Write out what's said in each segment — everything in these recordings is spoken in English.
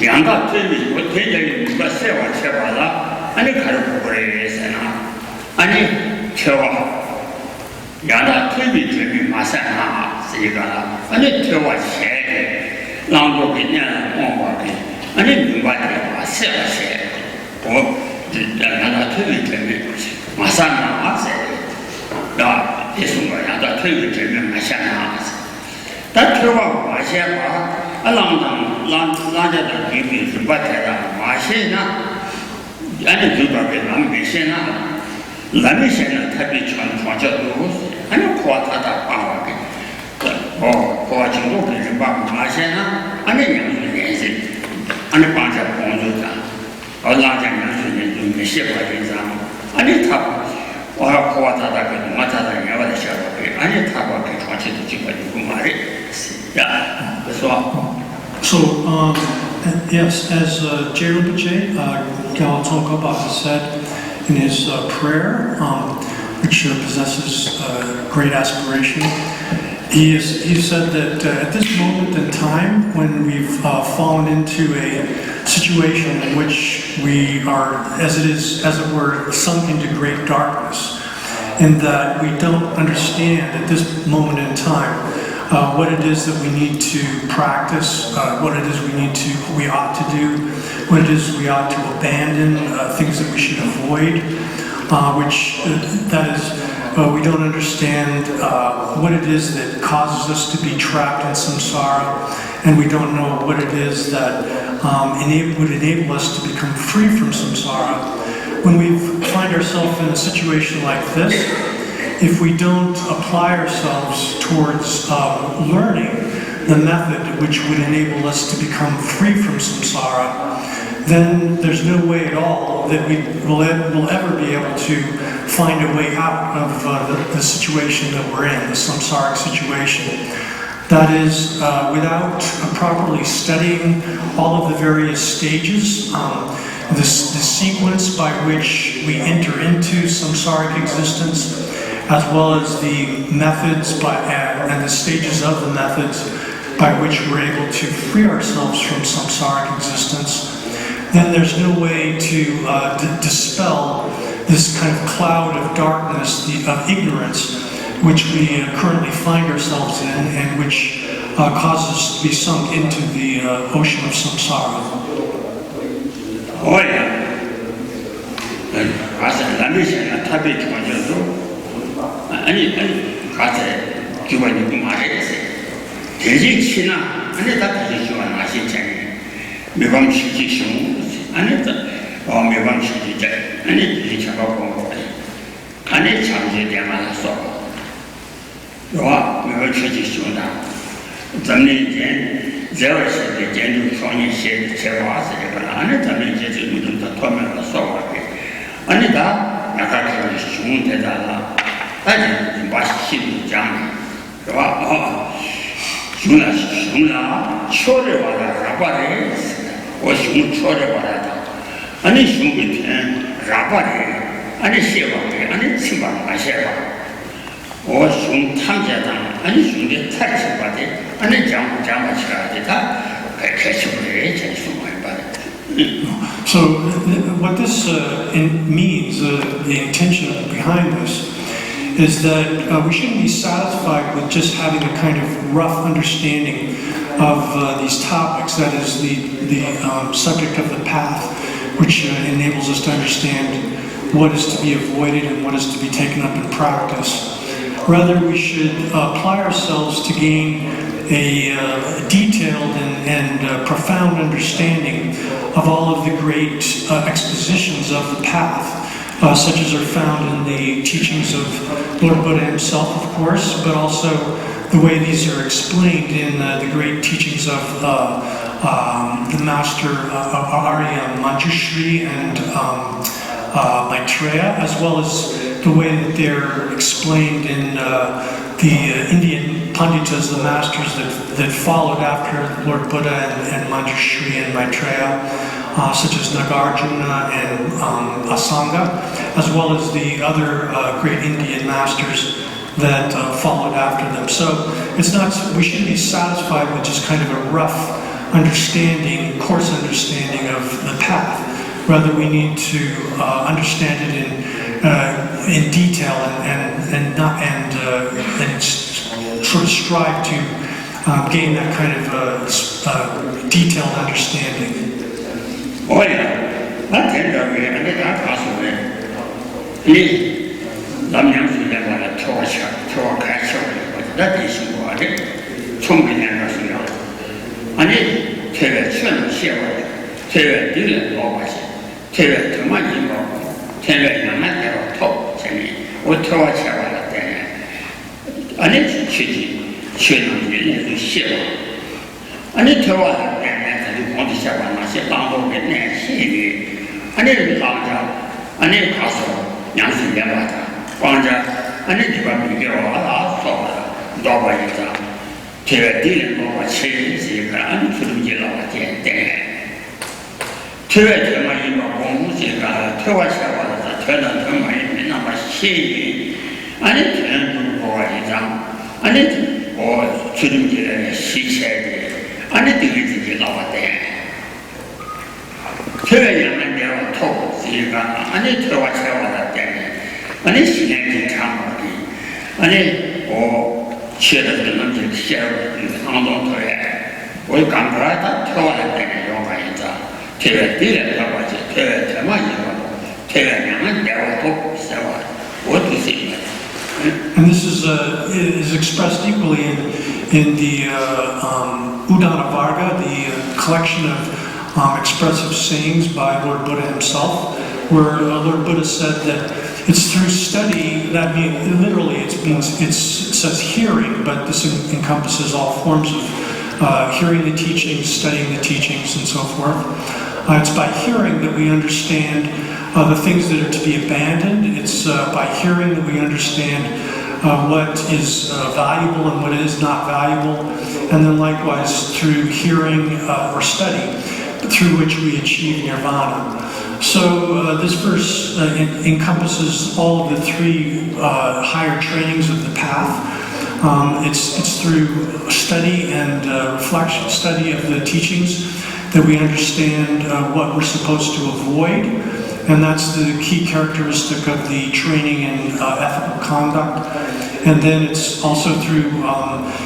양가 틀리고 대장이 누가 세와 쳐봐라 아니 가르고 그래서나 아니 태와 양가 틀리 마사나 세가 아니 태와 세 랑도 그냥 뭐가 아니 누가 마사세 양가 틀리 마사나 세 야, 예수가 양가 틀리 마사나 다 태와 마사가 랑자의 기분이 좀 받아라. 마시나 아니 그거밖에 안 되시나 남이시나 답이 좀 좋아져도 아니 고아타다 빠하게 고아진도 그냥 봐 마시나 아니 양수년지 아니 방자 공주다 랑자 양수년 좀 메시아가 아니 탑 고아타다 그 마타다 야와다 샤고 아니 탑밖에 좋아지도 지고 말이 야 그래서 yes, as J. Rinpoche, Gyaltsong Khapa has said in his prayer, which possesses great aspiration, he said that at this moment in time, when we've fallen into a situation in which we are, as it were, sunk into great darkness, and that we don't understand at this moment in time what it is that we need to practice, what it is we ought to do, what it is we ought to abandon, things that we should avoid, we don't understand what it is that causes us to be trapped in samsara, and we don't know what it is that would enable us to become free from samsara. When we find ourselves in a situation like this, if we don't apply ourselves towards learning the method which would enable us to become free from samsara, then there's no way at all that we will ever be able to find a way out of the situation that we're in, the samsaric situation. That is, without properly studying all of the various stages, the sequence by which we enter into samsaric existence, as well as the methods and the stages of the methods by which we're able to free ourselves from samsaric existence, then there's no way to dispel this kind of cloud of darkness, of ignorance, which we currently find ourselves in, and which causes us to be sunk into the ocean of samsara. Oh yeah. 아니 가서 기관이 좀 말했어요. 대지치나 아니 다 대지치와 나시잖아요. 매번 시키시오. 아니 매번 시키자. 아니 대지치가 보고 아니 장제 대만서. 와 매번 시키시오나.咱们这是建筑创业写话是这个아니咱们这就좀 더 토면을 써와게. 아니 다 약간 그런 쉬운 대다라. 아니 맛있는 장, 와,熊초를 와라, 라바래, 熊초를 와라. 아니熊밑에 라바래, 아니 세바래, 아니 치바 마셔봐. 熊탐자당, 아니熊的太치바래, 아니 장마 치라데 다 개수래, 개수 많이 바래. So what this means, the intention behind this, is that we shouldn't be satisfied with just having a kind of rough understanding of these topics, that is the subject of the path, which enables us to understand what is to be avoided and what is to be taken up in practice. Rather, we should apply ourselves to gain a detailed and profound understanding of all of the great expositions of the path, such as are found in the teachings of Lord Buddha himself, of course, but also the way these are explained in the great teachings of the Master Arya Manjushri and Maitreya, as well as the way that they're explained in the Indian Panditas, the masters that followed after Lord Buddha and Manjushri and Maitreya, such as Nagarjuna and Asanga, as well as the other great Indian masters that followed after them. So we shouldn't be satisfied with just kind of a rough understanding, coarse understanding of the path. Rather, we need to understand it in detail and sort of strive to gain that kind of detailed understanding. Oh yeah, I tend to be under that possible. Lam Yang Su Yang Wala Chua Kasho, that is what it Chongin and Russian. And it Taylor Chen Shewa, Taylor Dylan Lobas, Taylor Tomajimo, Taylor Yamata Top, or Toa Chawa, and it's Chitty, Chen is Shewa. And it Toa and want to say one, I said, Lambo get Nancy, and it belongs out, and it Castle. Yang Yamata, Wanda, and then you want to get all our thought, Doba, Terradin or Chains, and Fulgilla, Terradin or Bones, Towacha, Turner, and number C, and it turned to boy, and it or shouldn't get a she said, and it didn't get over there. Terradin and they are told, and it Towacha. And it's in Tamaki, and it or shared the number of share with Hondo to it. We come right up to it and your mind. Terra did about it, Terra Tamayo, Terra Yaman, there what to see. And this is expressed equally in the Udana Varga, the collection of expressive sayings by Lord Buddha himself, where Lord Buddha said that it's through study, that means literally it says hearing, but this encompasses all forms of hearing the teachings, studying the teachings, and so forth. It's by hearing that we understand the things that are to be abandoned. It's by hearing that we understand what is valuable and what is not valuable. And then likewise through hearing or study, through which we achieve nirvana. So this verse encompasses all of the three higher trainings of the path. It's through study and reflection, study of the teachings, that we understand what we're supposed to avoid. And that's the key characteristic of the training in ethical conduct. And then it's also through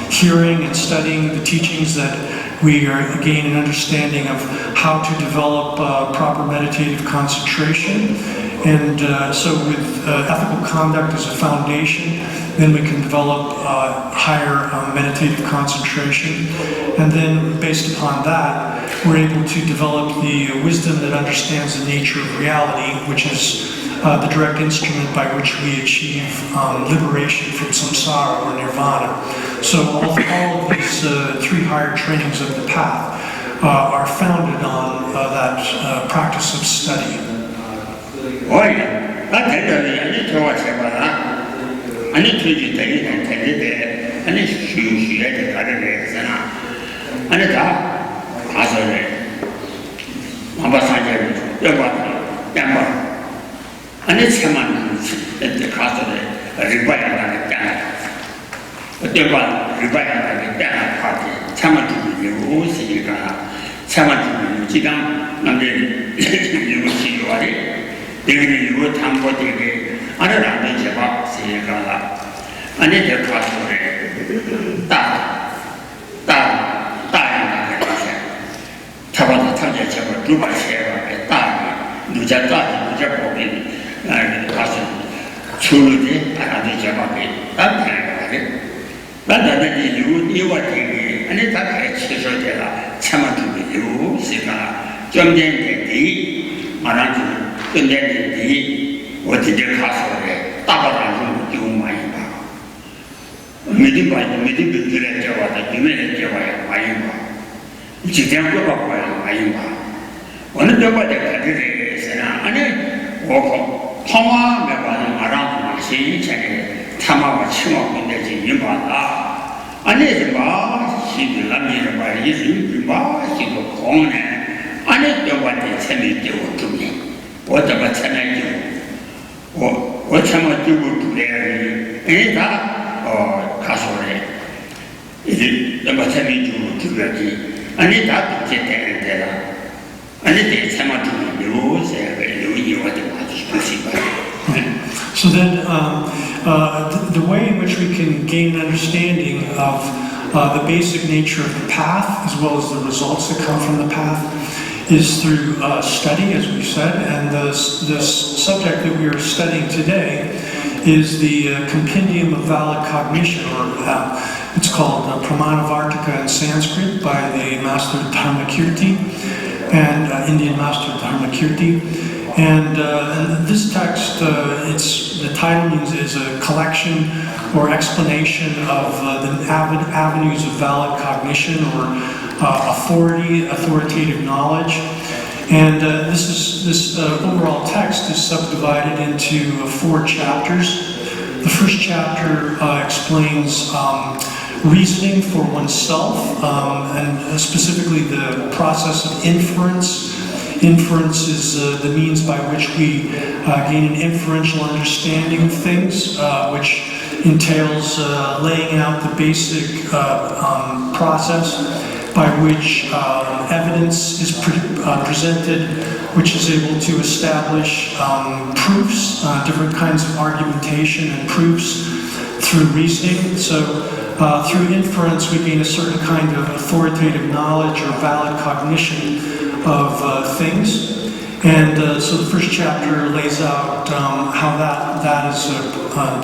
hearing and studying the teachings that we gain an understanding of how to develop proper meditative concentration. And so with ethical conduct as a foundation, then we can develop higher meditative concentration. And then based upon that, we're able to develop the wisdom that understands the nature of reality, which is the direct instrument by which we achieve liberation from samsara or nirvana. So all of these three higher trainings of the path are founded on that practice of study. Oh yeah, I need to watch about I need to use the and take it there, and it's she had to cut it there, and it's and it's a man at the cost of it, required but they want required party, Taman you see you got Taman you sit down, and then you see you are it. You would come for the other than the box, see you got and then the cost of it. Tabata Taja, Duba Share, Nujata, Nujapobi, and Castle, Chuluti, and the Japapi, that time. Rather than you are taking any type of Chisotera, Chamatu, you, Sika, John Denny, Marantu, John Denny, what did the castle, Tabata, you mind. Meeting by the meeting with the Java, the Dominican Java, she can't go up by Mayuma. One of the body is an walk Tama, around my sea, Tama, Chima, in the Yimba. And it's about she will love me by his Yimba, she will call me. I don't know what they tell me to me. What about Tana? What Tama do to there? Any that or Castle? Is it about telling you to 아니 다 되는데라 아니 내 참아주는 요새 So then, the way in which we can gain an understanding of the basic nature of the path, as well as the results that come from the path, is through study, as we've said. And this subject that we are studying today is the Compendium of Valid Cognition, or it's called Pramanavarttika in Sanskrit by the Master Dharmakirti, and Indian Master Dharmakirti. And this text, the title means is a collection or explanation of the avenues of valid cognition or authoritative knowledge. And this overall text is subdivided into 4 chapters. The first chapter explains reasoning for oneself, and specifically the process of inference. Inference is the means by which we gain an inferential understanding of things, which entails laying out the basic process by which evidence is presented, which is able to establish proofs, different kinds of argumentation and proofs through reasoning. So through inference, we gain a certain kind of authoritative knowledge or valid cognition of things. And so the first chapter lays out how that is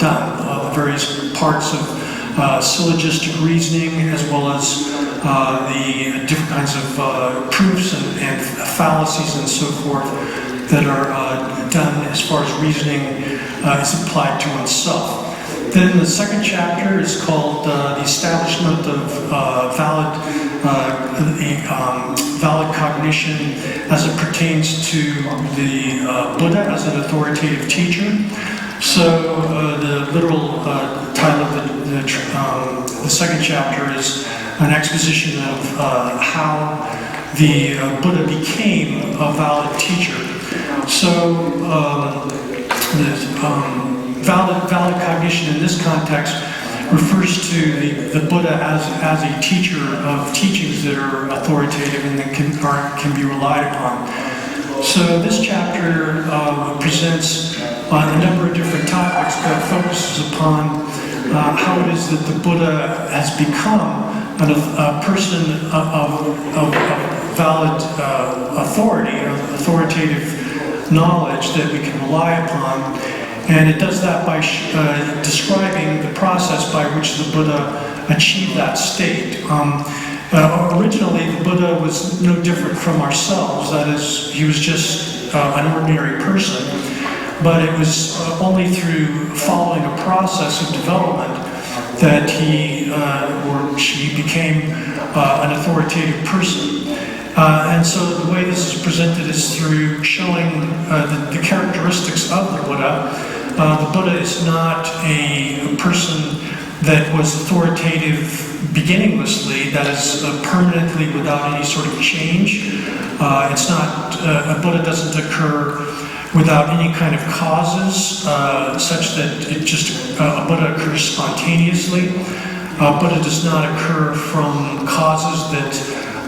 done, the various parts of syllogistic reasoning, as well as the different kinds of proofs and fallacies and so forth that are done as far as reasoning is applied to oneself. Then the second chapter is called the establishment of valid cognition as it pertains to the Buddha as an authoritative teacher. So the literal title of the second chapter is an exposition of how the Buddha became a valid teacher. So valid cognition in this context refers to the Buddha as a teacher of teachings that are authoritative and that can be relied upon. So this chapter presents a number of different topics that focuses upon how it is that the Buddha has become a person of valid authority, of authoritative knowledge that we can rely upon. And it does that by describing the process by which the Buddha achieved that state. Originally, the Buddha was no different from ourselves. That is, he was just an ordinary person. But it was only through following a process of development that he or she became an authoritative person. And so the way this is presented is through showing the characteristics of the Buddha. The Buddha is not a person that was authoritative beginninglessly, that is permanently without any sort of change. It's not, a Buddha doesn't occur without any kind of causes, such that a Buddha occurs spontaneously. Buddha does not occur from causes that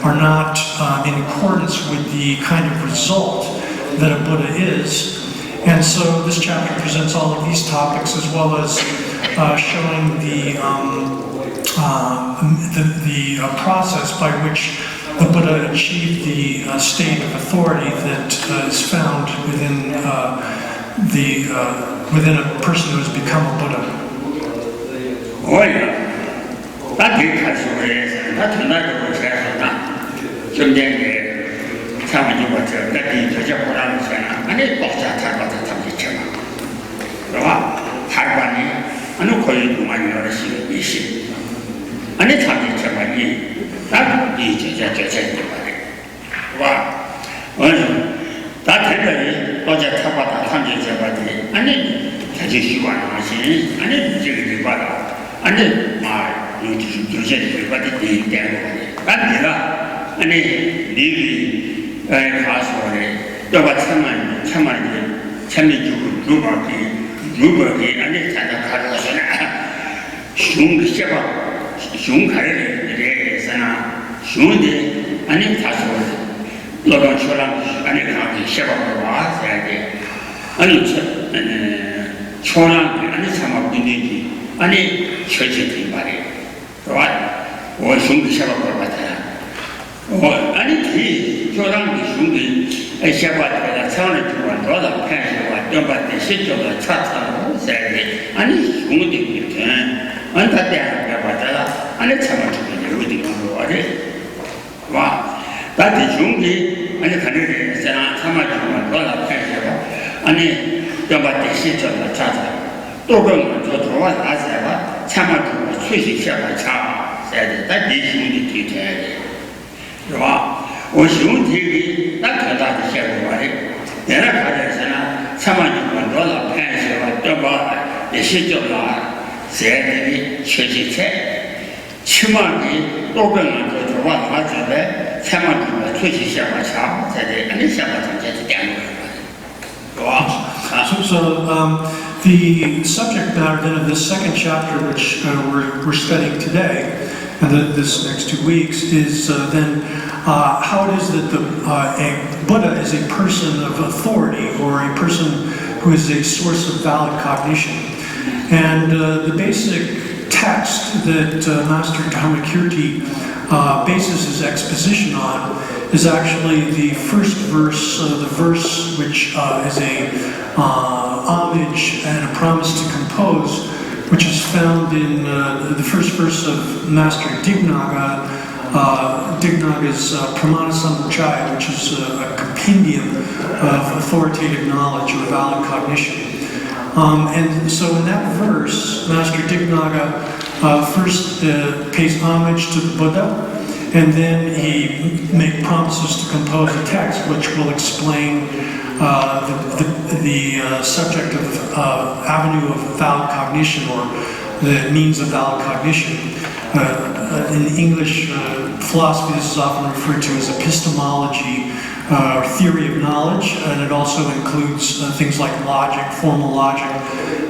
are not in accordance with the kind of result that a Buddha is. And so this chapter presents all of these topics, as well as showing the process by which the Buddha achieved the state of authority that is found within a person who has become a Buddha. Oh yeah. That is that's another process. Some day, some you want to get into the Quran and it was a type of the temperature. Harvani, and no calling to my university. And it's hard to tell me that is just anybody. Wow. That really was a type of the temperature, and it has issue on machine, and it is really bad. And then my you just everybody did that. And then really casually, there was someone Rubergi, and it's at a carlation. Shung Sheba, Shung Kari, Shung 아니 다시 노동 초랑 아니 가기 시작하고 와서야지 아니 초랑 아니 참아 비내기 아니 처지된 말이 와 원숭이 시작하고 왔다 아니 그 초랑 비숭이 시작하고 차원을 두고 너다 팬시와 좀받는 시점을 찾아서 세게 아니 숭이 이렇게 안타 때문에 받아라 아니 참아 주는 어디 가고 와래 와 나한테 중기 아니 가는데 제가 참아주면 너나 팬시와 아니 좀받는 시점을 찾아 또 그러면 저 들어와서 참아주고 수시 시작을 차 세게 다 니중이 뒤져야 돼 와, 오시운티기 나타나기 시작하고 내가 가져서나 참아주면 너나 팬시와 좀봐 시점을 세대니 최지체 치마니 또병은 저 들어와 가지고 참아주면 수시 시작을 차 세대 아니 시작을 전체도 된 거예요. So the subject matter then of this second chapter, which we're studying today, and this next 2 weeks, is then how it is that a Buddha is a person of authority or a person who is a source of valid cognition. And the basic text that Master Dharmakirti bases his exposition on is actually the first verse, the verse which is a homage and a promise to compose, which is found in the first verse of Master Dignaga's Pramanavarttika, which is a compendium of authoritative knowledge or valid cognition. And so in that verse, Master Dignaga first pays homage to the Buddha, and then he makes promises to compose a text which will explain the subject of avenue of valid cognition, or the means of valid cognition. In English philosophy, this is often referred to as epistemology, or theory of knowledge, and it also includes things like logic, formal logic,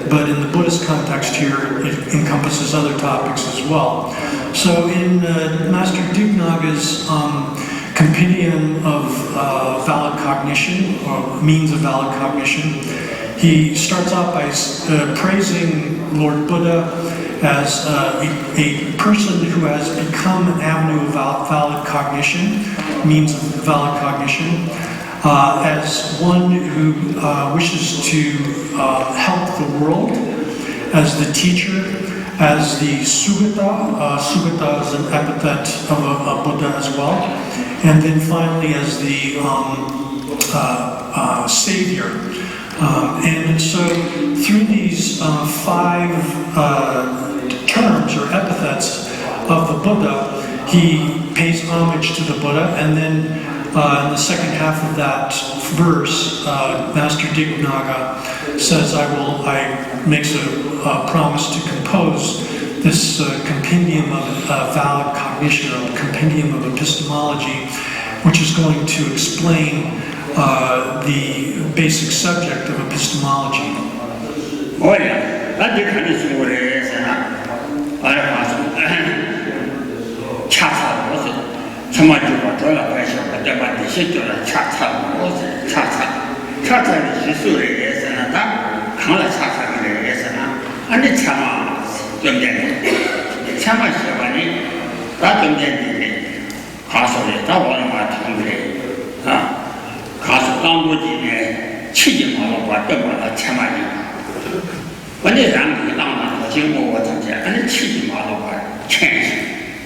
but in the Buddhist context here, it encompasses other topics as well. So in Master Dignaga's compendium of valid cognition, or means of valid cognition, he starts off by praising Lord Buddha as a person who has become an avenue of valid cognition, means of valid cognition, as one who wishes to help the world, as the teacher, as the Sugata. Sugata is an epithet of a Buddha as well. And then finally as the savior. And so through these 5 terms or epithets of the Buddha, he pays homage to the Buddha, and then in the second half of that verse, Master Dignaga says, makes a promise to compose this compendium of valid cognition, or compendium of epistemology, which is going to explain the basic subject of epistemology. Oh yeah, that depends on what it is. 차차 무슨 정말로 돌아가셔 그때만 시절에 차차 무슨 차차의 기술에 의해서는 다 강한 차차에 의해서는 아니 참아 좀 되네 참아 시간이 다 좀 되네 가서에 다 오는 것 같은데 가서 당부진에 치지 말고 왔던 거나 참아니 근데 랑 나나 지금 뭐 어떻게 아니 치지 말고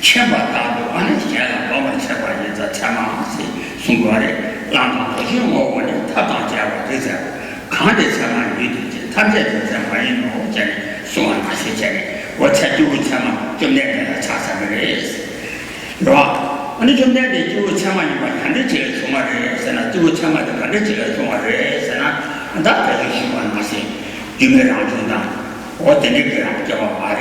千把大路，俺现在老板千把人在前面送过来，让他不行我问你，他当家我这在，看着前面有的，他这在欢迎我这里送俺那些这里，我才就前面就那个差3个人，是吧？你就那里就前面一般看着这个送我人是呢，就前面就看着这个送我人是呢，那这就喜欢那些有没有让人呢？我等你给人叫我妈的。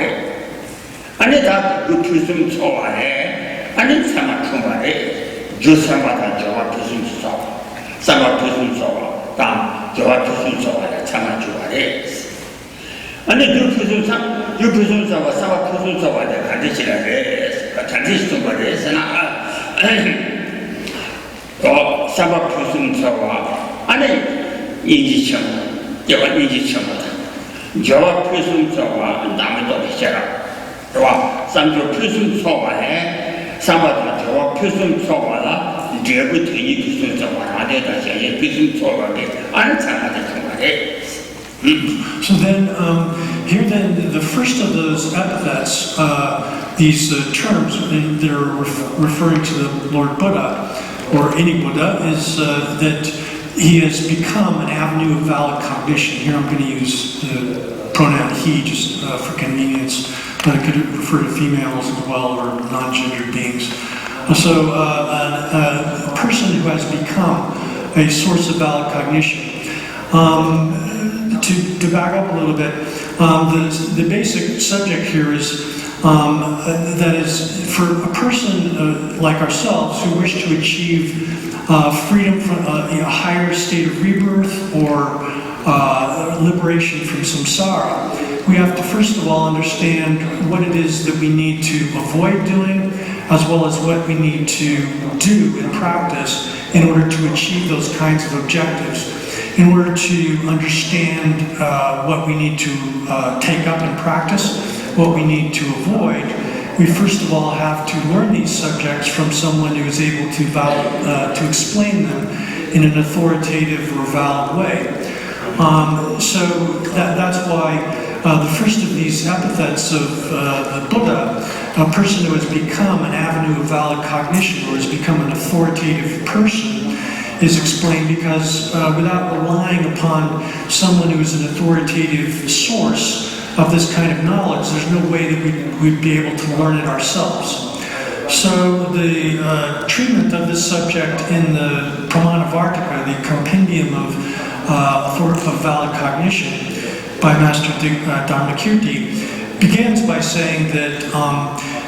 아니 다 루트좀 좋아해 아니 사마 좋아해 조사마다 저와 무슨 좋아 사마 무슨 좋아 다 저와 무슨 좋아해 사마 좋아해 아니 루트좀 좋아 사마 무슨 좋아해 같이 지내래 같이 좀 거래서나 또 사바 표승서와 안에 인지청, 여와 인지청보다 저와 표승서와 남도 계셔라. 또와 삼조 표승서와에 사바다 저와 표승서와라 저부터 이 표승서와 안에다 제게 표승서와게 안 상하다 정말에. So then, here then, the first of those epithets, these terms that are referring to the Lord Buddha, or any Buddha, is that he has become an avenue of valid cognition. Here I'm going to use the pronoun he just for convenience, but it could refer to females as well, or non-gendered beings. So a person who has become a source of valid cognition. To back up a little bit, the basic subject here is that is for a person like ourselves who wish to achieve freedom from a higher state of rebirth or liberation from samsara, we have to first of all understand what it is that we need to avoid doing, as well as what we need to do in practice in order to achieve those kinds of objectives. In order to understand what we need to take up in practice, what we need to avoid, we first of all have to learn these subjects from someone who is able to explain them in an authoritative or valid way. So that's why the first of these epithets of the Buddha, a person who has become an avenue of valid cognition or has become an authoritative person, is explained because without relying upon someone who is an authoritative source of this kind of knowledge, there's no way that we'd be able to learn it ourselves. So the treatment of this subject in the Pramanavarttika, the compendium of valid cognition by Master Dharmakirti, begins by saying that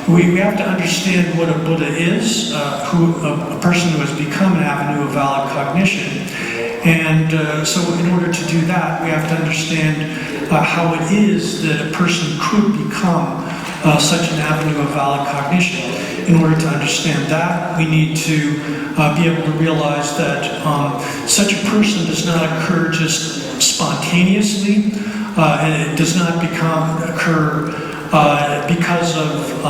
we have to understand what a Buddha is, a person who has become an avenue of valid cognition. And so in order to do that, we have to understand how it is that a person could become such an avenue of valid cognition. In order to understand that, we need to be able to realize that such a person does not occur just spontaneously, and it does not occur because of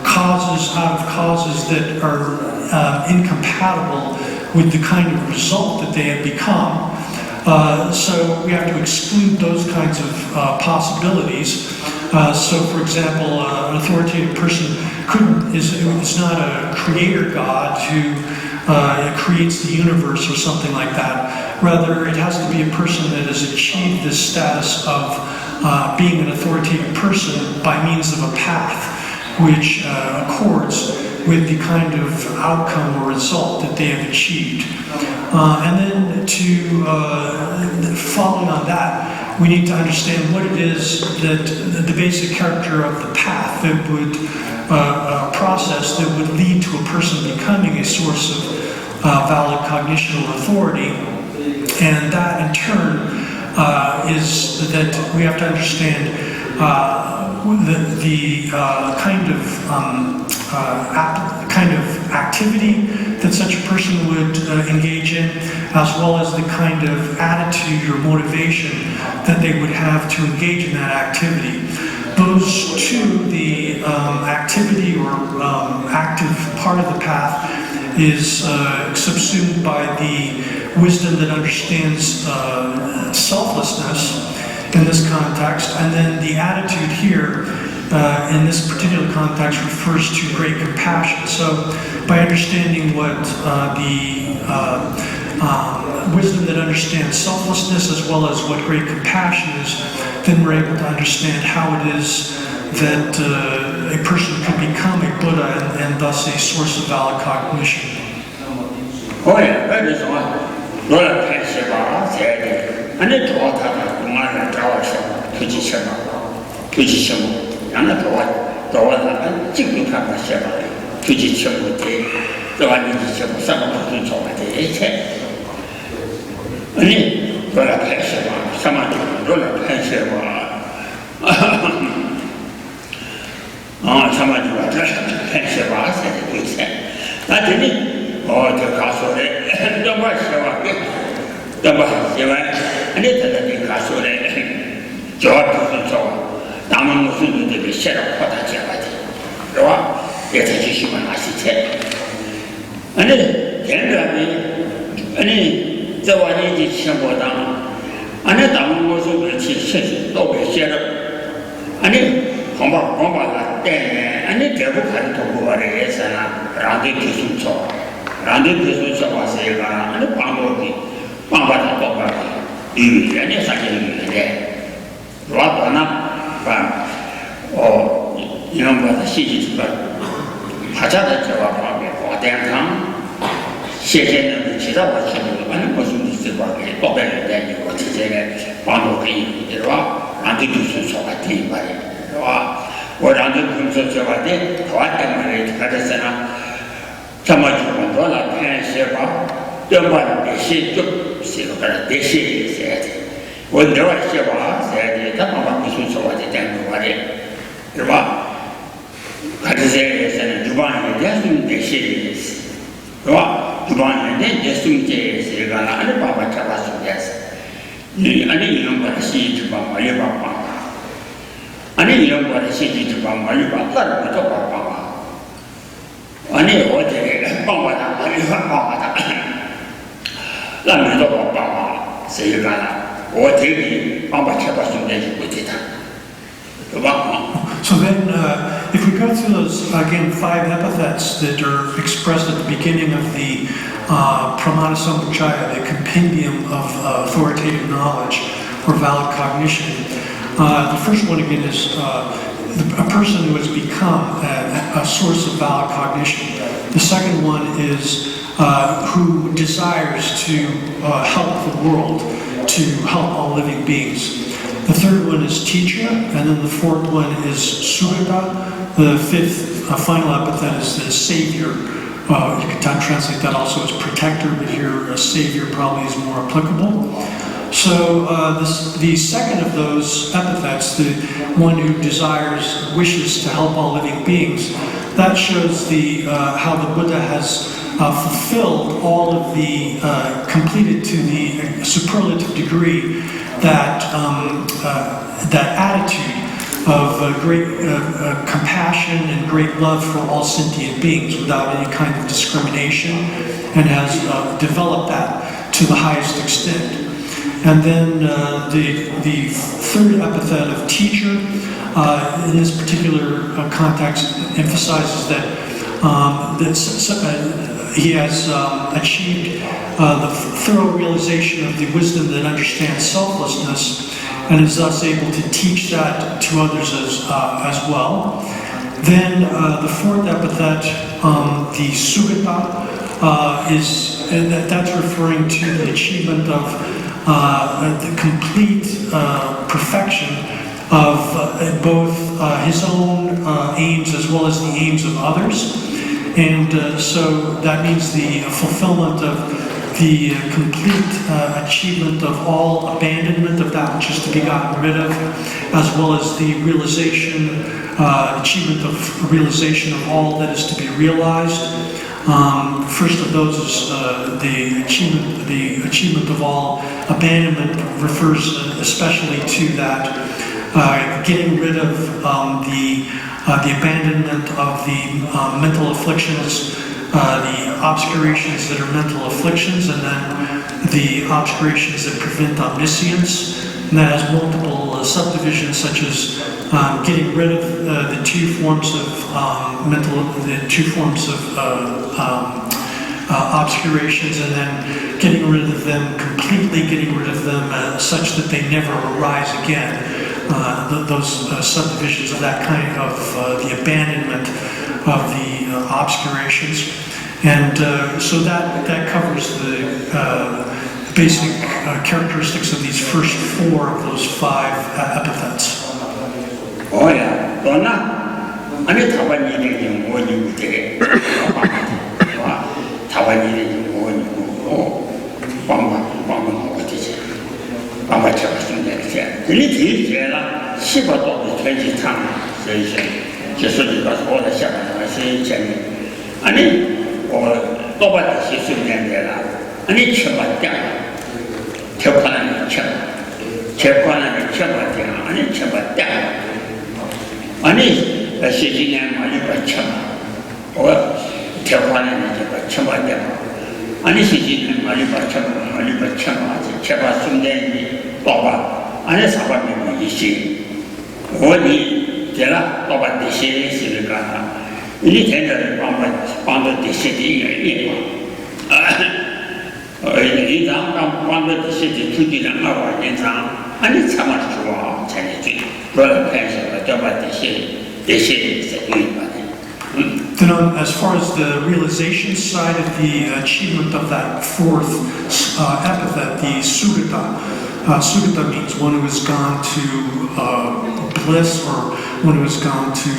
causes that are incompatible with the kind of result that they have become. So we have to exclude those kinds of possibilities. So, for example, an authoritative person is not a creator God who creates the universe or something like that. Rather, it has to be a person that has achieved this status of being an authoritative person by means of a path which accords with the kind of outcome or result that they have achieved. And then following on that, we need to understand what it is that the basic character of the path that would process that would lead to a person becoming a source of valid cognition or authority. And that in turn is that we have to understand the kind of activity that such a person would engage in, as well as the kind of attitude or motivation that they would have to engage in that activity. Those two, the activity or active part of the path, is subsumed by the wisdom that understands selflessness in this context, and then the attitude here in this particular context refers to great compassion. So by understanding what the wisdom that understands selflessness as well as what great compassion is, then we're able to understand how it is that a person could become a Buddha and thus a source of valid cognition. Oh yeah, that is one. 너를 펼쳐봐, 제게. 안에 도와다가 공안을 잡아서 규지셔봐. 나는 도와다가 찍기하고 셔봐. 규지셔봐, 또한 규지셔봐, 싸먹고 좋아, 대체. 아니, 너를 펼쳐봐, 사마도 너를 펼쳐봐. 사마도 너를 펼쳐봐, 대체. 나중에 저 가수래 너무 싫어 너무 싫어 아니 다들 가수래 저 무슨 남은 무슨 일들이 싫어 하다 제가지 그와 예체 주시면 아시체 아니 옛날에 아니 저와니 이제 시험보다 아니 남은 무슨 일이 또 싫어 아니 공부가 때 아니 대부분 가는 도구를 해서나 라디 기술초 와서가 아니 방법이 똑바로 이 아니 사실인데 와도나 이런 거 시기가 하자다 저와 방법이 고대상 세계는 지도와 지도 아니 무슨 뜻이 와게 똑바로된 이거 제제 방법이 이러와 라디 기술초가 돼 말이야 orang tu kumso coba deh, kawan teman kita sana, sama cuma dolar siapa, cuma desi tu, siapa desi saja. Orang siapa saja, tak mampu kumso coba deh tengok ada, sebab kata saya sana jualan dia sum desi, sebab jualan dia sum desi, kerana ada apa cara sum desi. Ni ada yang berasi cuma malu apa. 아니 이런 거를 시기 좀 말로 바꿔라 또 바꿔 아니 어제 방바다 아니 방바다 라면도 바꿔 세가나 어제기 방바 쳐봤으면 되지 못했다 So then, if we go through those, again, 5 epithets that are expressed at the beginning of the Pramanavarttika, the compendium of authoritative knowledge or valid cognition, the first one again is a person who has become a source of valid cognition. The second one is who desires to help the world, to help all living beings. The third one is teacher, and then the fourth one is sugata. The fifth, final epithet is the savior. You could translate that also as protector, but here savior probably is more applicable. So the second of those epithets, the one who wishes to help all living beings, that shows how the Buddha has fulfilled all of the, completed to the superlative degree that attitude of great compassion and great love for all sentient beings without any kind of discrimination, and has developed that to the highest extent. And then the third epithet of teacher, in this particular context, emphasizes that he has achieved the thorough realization of the wisdom that understands selflessness, and is thus able to teach that to others as well. Then the fourth epithet, the sugata, that's referring to the achievement of the complete perfection of both his own aims as well as the aims of others. And so that means the fulfillment of the complete achievement of all abandonment of that which is to be gotten rid of, as well as the achievement of realization of all that is to be realized. First of those is the achievement of all abandonment refers especially to that getting rid of the abandonment of the mental afflictions, the obscurations that are mental afflictions, and then the obscurations that prevent omniscience. And that has multiple subdivisions, such as getting rid of the two forms of obscurations, and then getting rid of them completely, getting rid of them such that they never arise again. Those subdivisions of that kind of the abandonment of the obscurations, and so that covers the basic characteristics of these first 4 of those 5 epithets. Oh yeah, Donna, I need to go to the Tawani, 또바디 시스템이라 아니 쳐봤다 쳐판을 쳐 쳐판을 쳐봤다 아니 쳐봤다 아니 시진에 많이 받쳐 쳐판을 쳐봤다 아니 시진에 많이 받쳐 쳐봤는데 또바 아니 사람이 이시 어디 제가 또바디 시스템이라 이 대결을 방도 대시디 이 다음 방도 대시디 투기를 하고 인상 아니 참아 좋아 잘해지 그런 펜션을 잡아 대시 Then as far as the realization side of the achievement of that fourth epithet, the sugata. Sugata means one who has gone to bliss or one who has gone to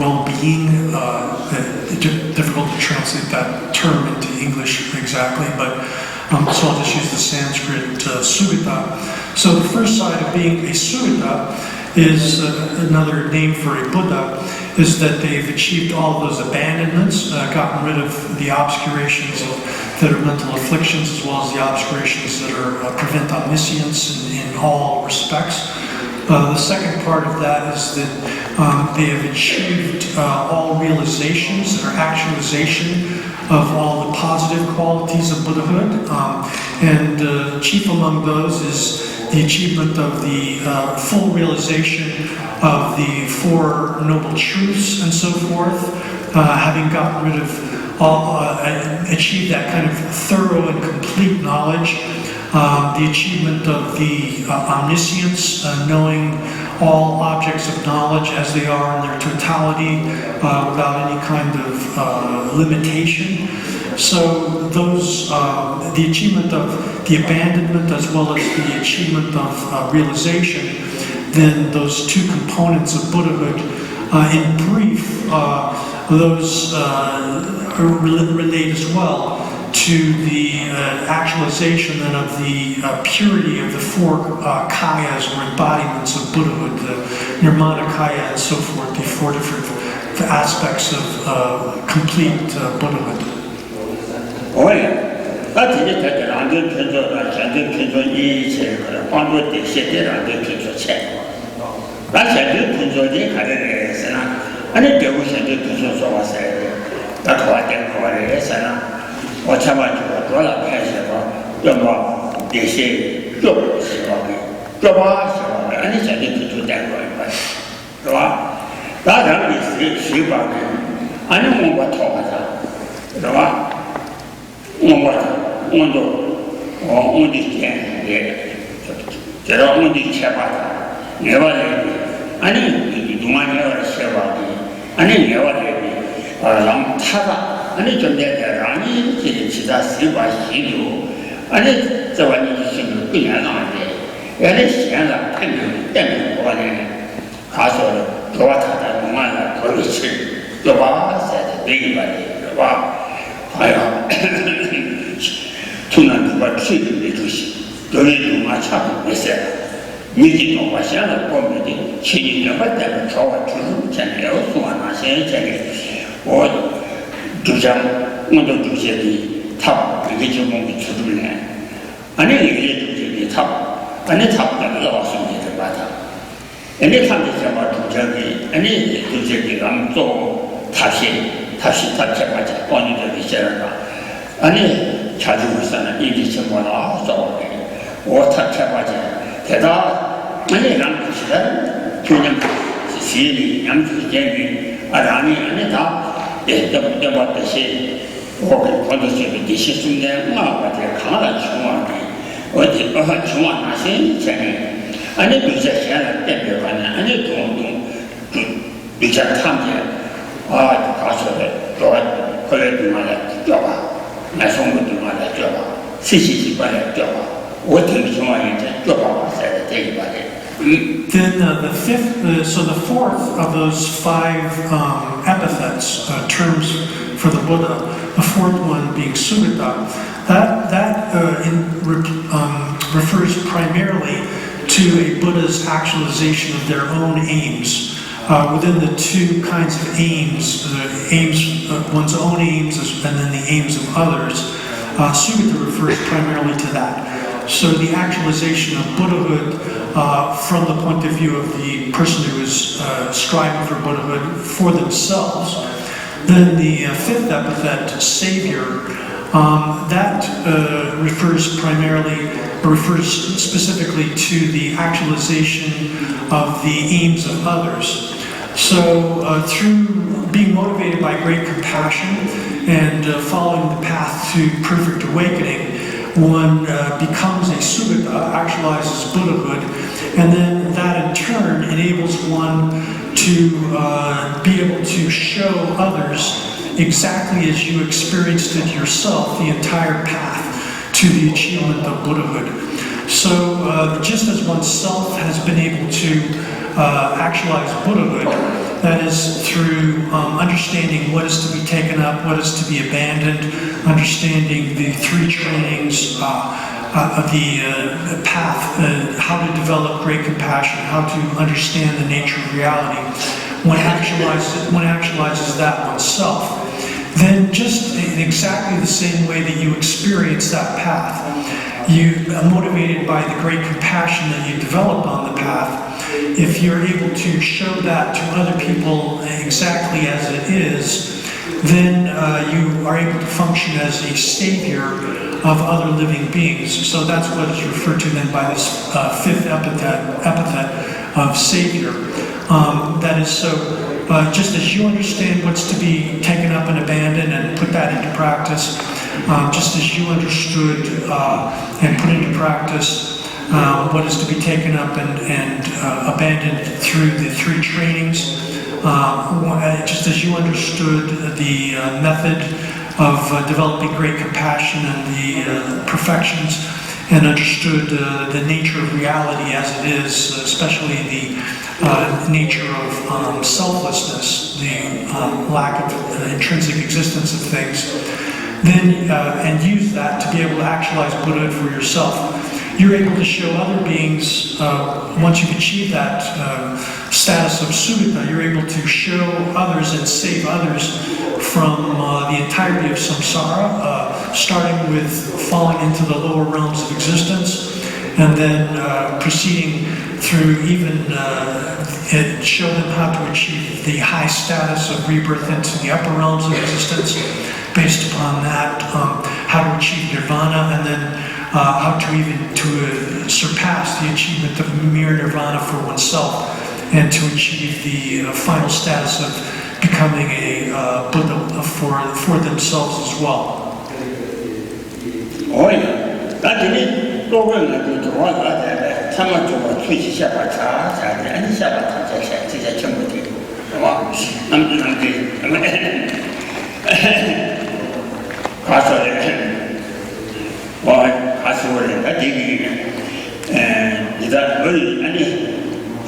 well-being. Difficult to translate that term into English exactly, but so I'll just use the Sanskrit sugata. So the first side of being a sugata is another name for a Buddha, is that they've achieved all of those abandonments, gotten rid of the obscurations that are mental afflictions, as well as the obscurations that prevent omniscience in all respects. The second part of that is that they have achieved all realizations or actualization of all the positive qualities of Buddhahood, and chief among those is the achievement of the full realization of the Four Noble Truths and so forth, having gotten rid of all, achieved that kind of thorough and complete knowledge, the achievement of the omniscience, knowing all objects of knowledge as they are in their totality, without any kind of limitation. So those, the achievement of the abandonment as well as the achievement of realization, then those two components of Buddhahood, in brief, those relate as well to the actualization then of the purity of the four kayas or embodiments of Buddhahood, the nirmana kaya and so forth, the four different aspects of complete Buddhahood. 아니 좀 내가 아니 지다 쓰바 시도 아니 저번에 지금 그냥 나한테 얘네 시간을 때문에 뭐하네 가서 도와타다 동안에 거기서 또 봐서 되게 많이 봐 봐요 투난 누가 취급해 주시 너희 누가 참 있어요 미리 또 와셔서 보면 신인을 받다가 좋아 주는 잖아요 소환 하셔야 되게 주장 먼저 주제기 탑 이게 좀 주들네 아니 이게 주제기 탑 아니 탑가 나왔습니다 맞아 아니 탑이 잡아 주제기 아니 주제기가 또 다시 탑잡아자 번이도 있잖아 아니 자주 있잖아 이게 좀 나와서 오타 잡아자 대다 아니 랑 시다 그냥 시리 양주제기 아니 아니 다 대답했듯이 거기서 디시스인데 나한테 강한 중앙이 어디 중앙 나신 전에 아니 비자시아 때문에 아니 동동 비자 탐지 가서 또 그래도 말이야 줘봐 나 송도 말이야 줘봐 시시시 말이야 줘봐 어떻게 중앙에 줘봐 세대 되게 말이야 Then the fifth, so the fourth of those five epithets, terms for the Buddha, the fourth one being sugata, that refers primarily to a Buddha's actualization of their own aims, within the two kinds of aims, one's own aims and then the aims of others, Sugata refers primarily to that. So the actualization of Buddhahood from the point of view of the person who is striving for Buddhahood for themselves. Then the fifth epithet, savior, that refers specifically to the actualization of the aims of others. So through being motivated by great compassion and following the path to perfect awakening, one becomes a Sugata, actualizes Buddhahood, and then that in turn enables one to be able to show others exactly as you experienced it yourself, the entire path to the achievement of Buddhahood. So just as oneself has been able to actualize Buddhahood, that is through understanding what is to be taken up, what is to be abandoned, understanding the three trainings of the path, how to develop great compassion, how to understand the nature of reality. One actualizes that oneself. Then just in exactly the same way that you experience that path, you are motivated by the great compassion that you develop on the path. If you're able to show that to other people exactly as it is, then you are able to function as a savior of other living beings. So that's what is referred to then by this fifth epithet of savior. That is so, just as you understand what's to be taken up and abandoned and put that into practice, just as you understood and put into practice what is to be taken up and abandoned through the three trainings, just as you understood the method of developing great compassion and the perfections, and understood the nature of reality as it is, especially the nature of selflessness, the lack of intrinsic existence of things, then and use that to be able to actualize Buddhahood for yourself. You're able to show other beings, once you've achieved that status of Sugata, you're able to show others and save others from the entirety of samsara, starting with falling into the lower realms of existence, and then proceeding through even show them how to achieve the high status of rebirth into the upper realms of existence. Based upon that, how to achieve nirvana, and then how to even surpass the achievement of mere nirvana for oneself, and to achieve the final status of becoming a Buddha for themselves as well. Oh yeah, that's it. Go on and do what that. Someone to switch Shabata, and Shabata, just Chamberlain. 가수를 가지기 이다 뭘 아니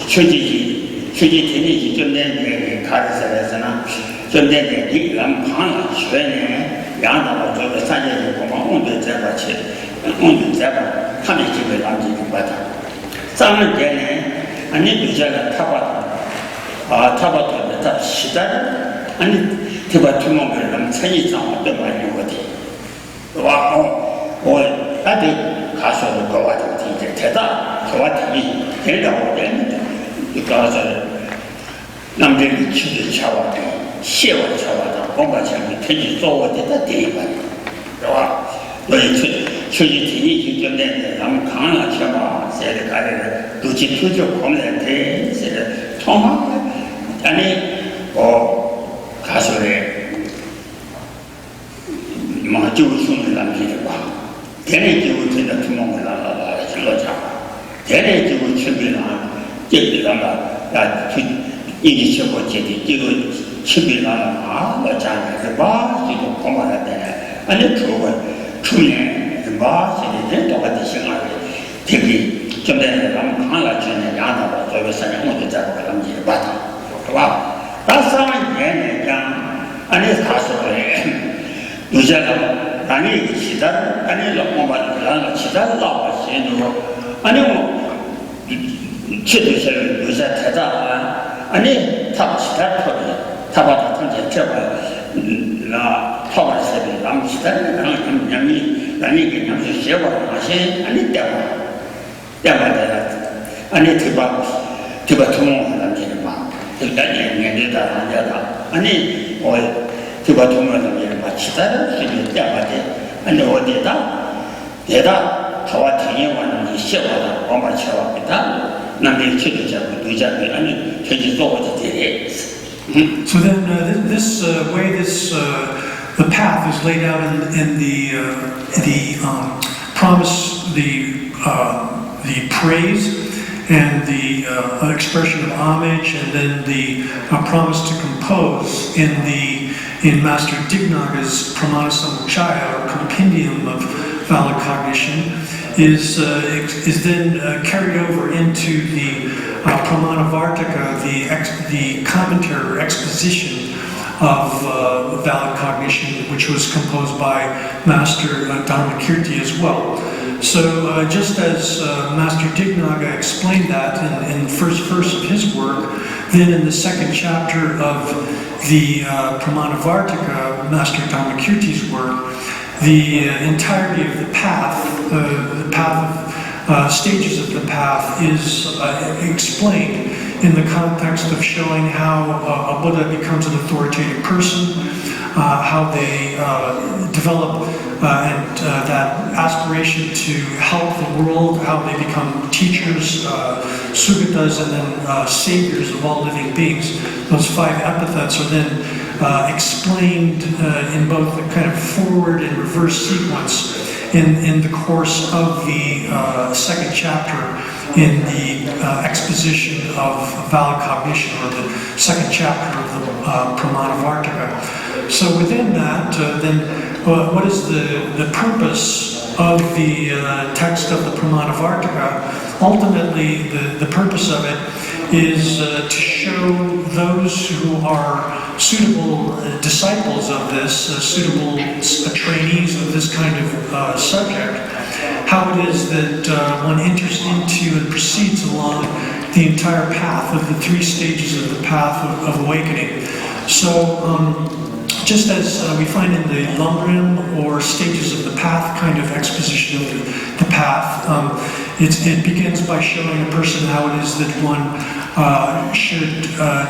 초지지 되니 좀 내게 가르쳐서나 좀 내게 이람 방아 świetnie 양나라 저거 산에 보면 온도 잡아 하면 집에 남기고 받아 싸는 데네 아니 비자가 타바도 다 시다 아니 대바 투명을 남 천이 장어도 많이 거지 와 아직 가서도 거와도 이제 대다 거와들이 된다고 했는데 가서 남들이 치료 차와도 시와 차와도 뭔가 참 되지 쏘고 됐다 대봐 와 너희 초지 뒤니 지점된 남 강나 쳐봐 세를 가려를 누지 투죠 보면 세를 통화 아니 가서래 뭐 주우수는 남기지 봐 대내 지구 진짜 투명을 나가라 실로자 대내 지구 준비나 제비라가 야 이게 저거지 지구 준비나 맞잖아 봐 지금 고마라 되네 아니 그거 중에 마시는 똑같은 생각이 되게 좀 되는 남 강라 전에 야나가 저거 사냥 모두 잡고 가는지 봐다 봐 나사만 얘네 그냥 아니 가서래 누자가 아니 기다려 아니 로마만 기다려 아니 뭐 치도셔 요새 대다 아니 탑시다 타바다 탐제 제가 나 타바세비 남시다 남이 나니게 남시 쉐바 마시 아니 때마다 아니 티바 투모 남지는 막 일단은 내다 하자다 아니 티바 투모 남지는 마치다 시비 때마다 아니 어디다 내가 저와 당연한 이 쉐바다 엄마 쉐바다 남의 치료자고 의자가 아니 현지적으로 되게 So then, this way, the path is laid out in the promise, the praise, and the expression of homage, and then the promise to compose in Master Dignaga's Pramanavarttika, or compendium of valid cognition, is then carried over into the Pramanavarttika, the commentary or exposition of valid cognition, which was composed by Master Dharmakirti as well. So just as Master Dignaga explained that in the first verse of his work, then in the second chapter of the Pramanavarttika, Master Dharmakirti's work, the entirety of the path of stages of the path is explained in the context of showing how a Buddha becomes an authoritative person, how they develop and that aspiration to help the world, how they become teachers, sugatas, and then saviors of all living beings. Those 5 epithets are then explained in both the kind of forward and reverse sequence in the course of the second chapter in the exposition of valid cognition, or the second chapter of the Pramanavarttika. So within that, then what is the purpose of the text of the Pramanavarttika? Ultimately, the purpose of it is to show those who are suitable disciples of this, suitable trainees of this kind of subject, how it is that one enters into and proceeds along the entire path of the 3 stages of the path of awakening. So just as we find in the Lumbrim or stages of the path kind of exposition of the path, it begins by showing a person how it is that one should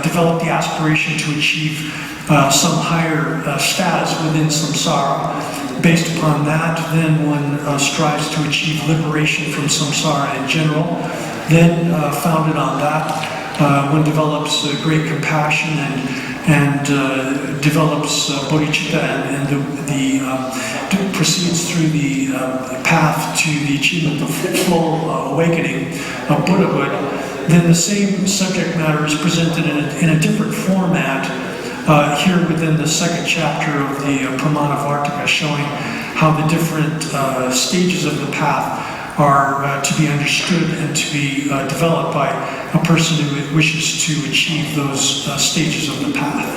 develop the aspiration to achieve some higher status within samsara. Based upon that, then one strives to achieve liberation from samsara in general. Then, founded on that, one develops great compassion and develops bodhicitta and proceeds through the path to the achievement of full awakening of Buddhahood. Then the same subject matter is presented in a different format here within the second chapter of the Pramanavarttika, showing how the different stages of the path are to be understood and to be developed by a person who wishes to achieve those stages of the path.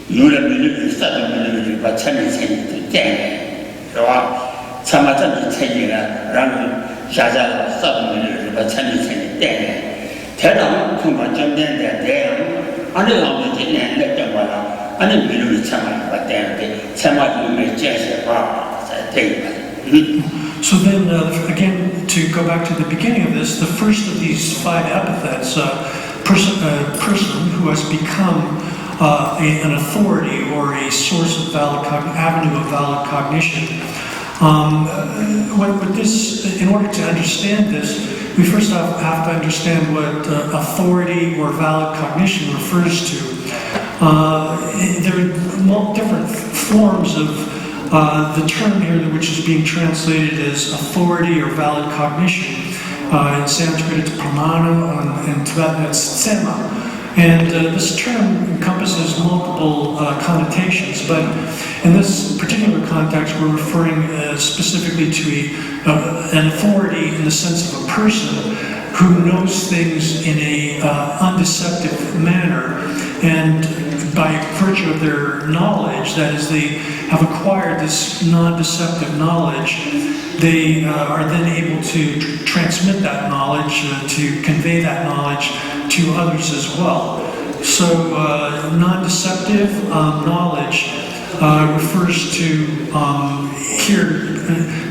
有了没有啥都没有就把产品产业都带来，是吧？参把产品产业了，然后下家了啥都没有就把产品产业带来。台上恐怕今天的这样，俺这上面今年来讲话了，俺这没有参把把带来，参把就没建设吧，才对吧？So then, again, to go back to the beginning of this, the first of these 5 epithets, person who has become an authority or a source of avenue of valid cognition. What this, in order to understand this, we first have to understand what authority or valid cognition refers to. There are different forms of the term here, which is being translated as authority or valid cognition. In Sanskrit it's pramana, in Tibetan it's sema. And this term encompasses multiple connotations, but in this particular context we're referring specifically to an authority in the sense of a person who knows things in a undeceptive manner, and by virtue of their knowledge, that is, they have acquired this non-deceptive knowledge, they are then able to transmit that knowledge, to convey that knowledge to others as well. So non-deceptive knowledge refers to here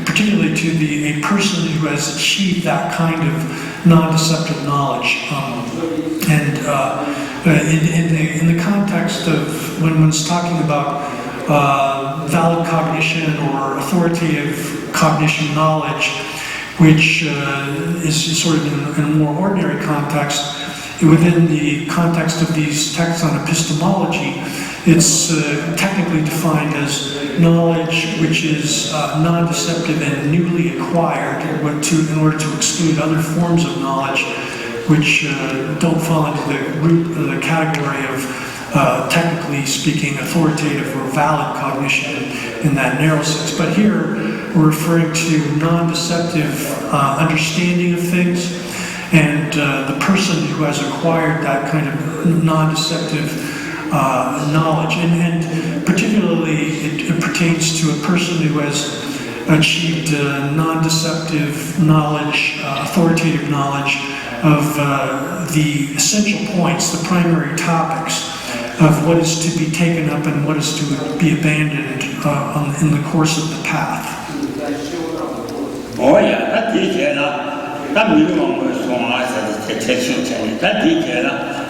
particularly to a person who has achieved that kind of non-deceptive knowledge. In the context of when one's talking about valid cognition or authoritative cognition knowledge, which is sort of in a more ordinary context, within the context of these texts on epistemology, it's technically defined as knowledge which is non-deceptive and newly acquired, in order to exclude other forms of knowledge which don't fall into the category of, technically speaking, authoritative or valid cognition in that narrow sense. But here we're referring to non-deceptive understanding of things, and the person who has acquired that kind of non-deceptive knowledge, and particularly it pertains to a person who has achieved non-deceptive knowledge, authoritative knowledge of the essential points, the primary topics of what is to be taken up and what is to be abandoned in the course of the path. Oh yeah, that detail. That we don't want to so much as the detection. That detail,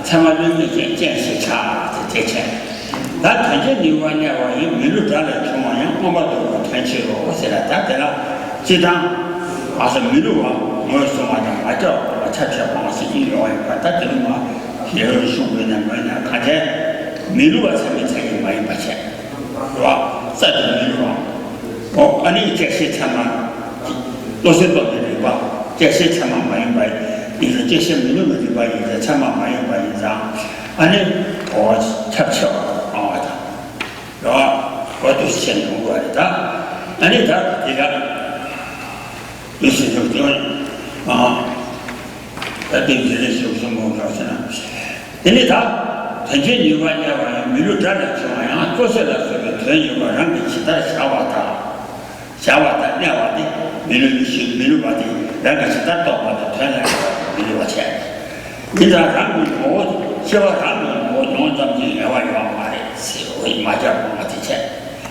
some of them can see charge detection. That continue one year, you will tell it to my young mother, attention or say that sit down as a middle one, most of my job, a touch of us in your but that here should be the man. Middle was having my patient. Well, such a middle one. Oh, I need to sit someone. Those are the people. 这些参谋没有白，你说这些没有的白，你的参谋没有白一张，反正我吃不消啊的，是吧？我都是先通过的，那你这就是就啊，对别人是什么表现呢？你他曾经有关的话，没有这样的情况下，做出来这个特有个让给其他下瓦的、两瓦的，没有把的。 那个是咱到我的团来没多少钱，你这咱们我希望咱们我用咱们2万元买的，是我马家不买的钱。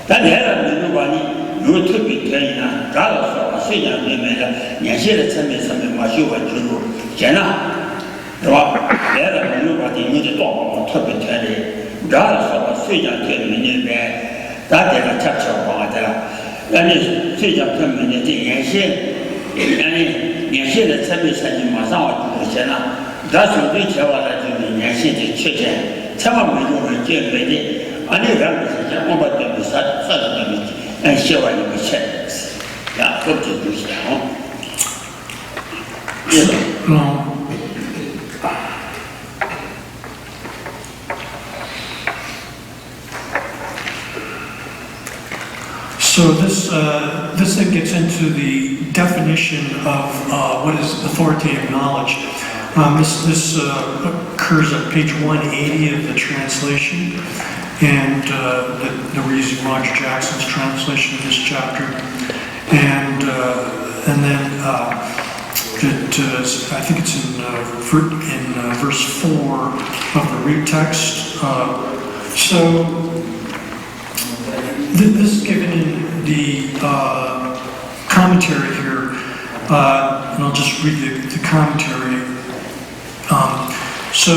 咱来了没有把你有特别便宜呢，咱老说虽然没买了，年限的成本嘛就会记录，减了，是吧？来了没有把你有的多我特别便宜，咱老说虽然对每年买，咱这个吃不消光的了，那你虽然对每年的年限。 年限的产品马上我就写了，咱手对起话呢就是年限的缺陷，千万没有人减肥的，俺那两个是讲我把对比啥子对比，按写完一个钱，呀，不就行？So this then gets into the definition of what is authoritative knowledge. This occurs at page 180 of the translation, and that we're using Roger Jackson's translation of this chapter, and then I think it's in verse 4 of the read text. So this is given in the commentary here, and I'll just read the commentary. So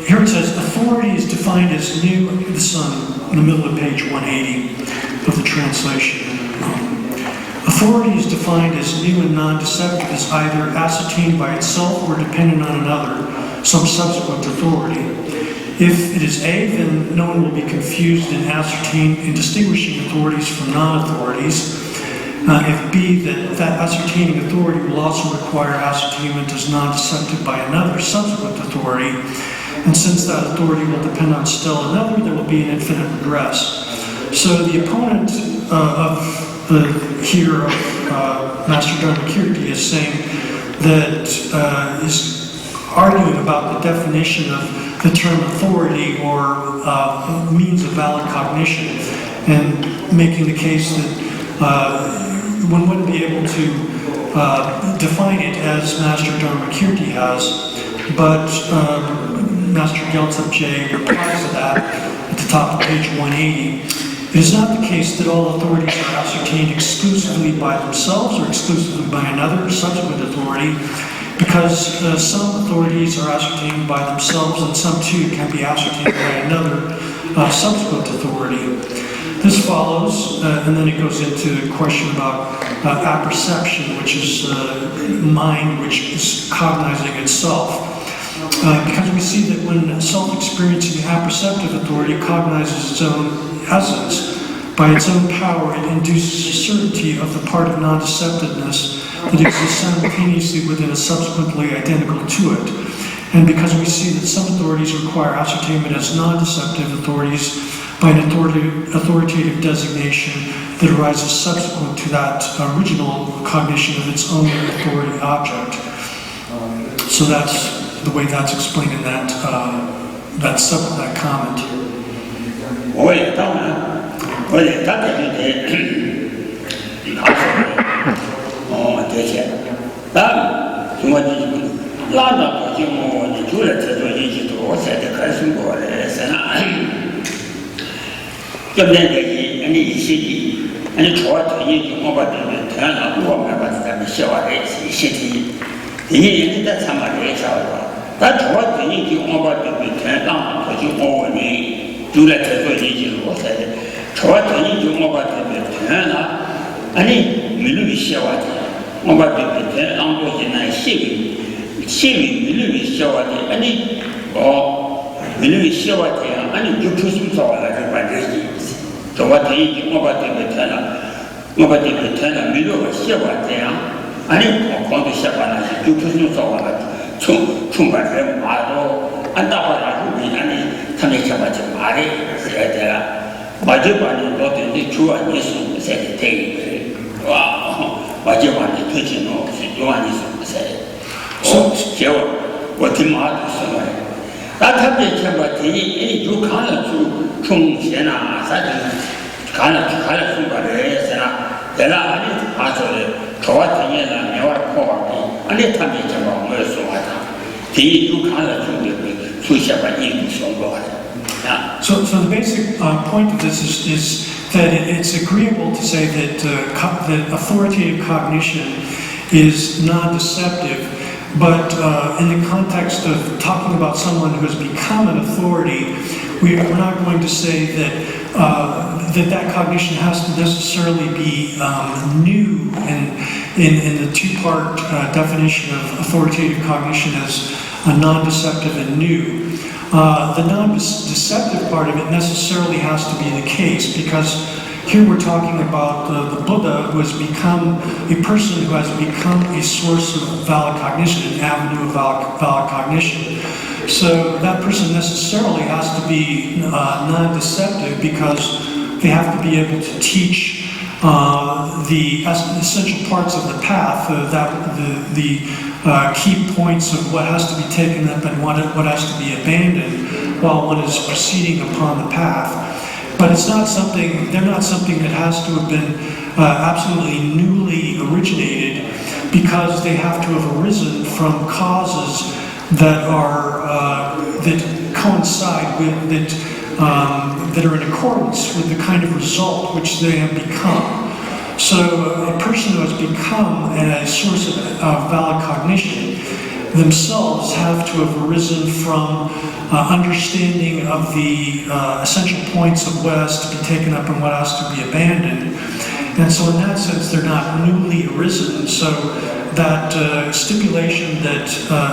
here it says, authority is defined as new, this is in the middle of page 180 of the translation. Authority is defined as new and non-deceptive as either ascertained by itself or dependent on another, some subsequent authority. If it is A, then no one will be confused in distinguishing authorities from non-authorities. If B, that ascertaining authority will also require ascertainment as non-deceptive by another subsequent authority, and since that authority will depend on still another, there will be an infinite regress. So the opponent Master Dharmakirti is saying that is arguing about the definition of the term authority or means of valid cognition, and making the case that one wouldn't be able to define it as Master Dharmakirti has, but Master Gyaltsab J replies to that at the top of page 180. It is not the case that all authorities are ascertained exclusively by themselves or exclusively by another subsequent authority, because some authorities are ascertained by themselves and some too can be ascertained by another subsequent authority. This follows, and then it goes into a question about apperception, which is mind which is cognizing itself. Because we see that when self-experiencing apperceptive authority cognizes its own essence, by its own power it induces a certainty of the part of non-deceptiveness that exists simultaneously within a subsequently identical to it. And because we see that some authorities require ascertainment as non-deceptive authorities by an authoritative designation that arises subsequent to that original cognition of its own authority object. So that's the way that's explained in that comment. So the basic point of this is that it's agreeable to say that authoritative cognition is non-deceptive, but in the context of talking about someone who has become an authority, we're not going to say that that cognition has to necessarily be new in the two-part definition of authoritative cognition as non-deceptive and new. The non-deceptive part of it necessarily has to be the case, because here we're talking about the Buddha who has become a person who has become a source of valid cognition, an avenue of valid cognition. So that person necessarily has to be non-deceptive, because they have to be able to teach the essential parts of the path, the key points of what has to be taken up and what has to be abandoned while one is proceeding upon the path. But it's not something, they're not something that has to have been absolutely newly originated, because they have to have arisen from causes that are that coincide with that are in accordance with the kind of result which they have become. So a person who has become a source of valid cognition themselves have to have arisen from understanding of the essential points of what has to be taken up and what has to be abandoned. And so in that sense, they're not newly arisen. So that stipulation that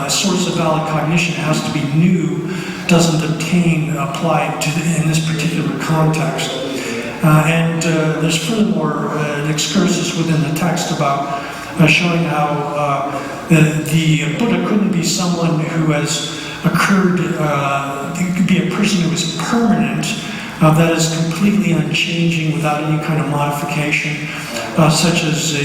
a source of valid cognition has to be new doesn't apply in this particular context. And there's furthermore an excursus within the text about showing how the Buddha couldn't be someone who has occurred, it could be a person who is permanent, that is completely unchanging without any kind of modification, such as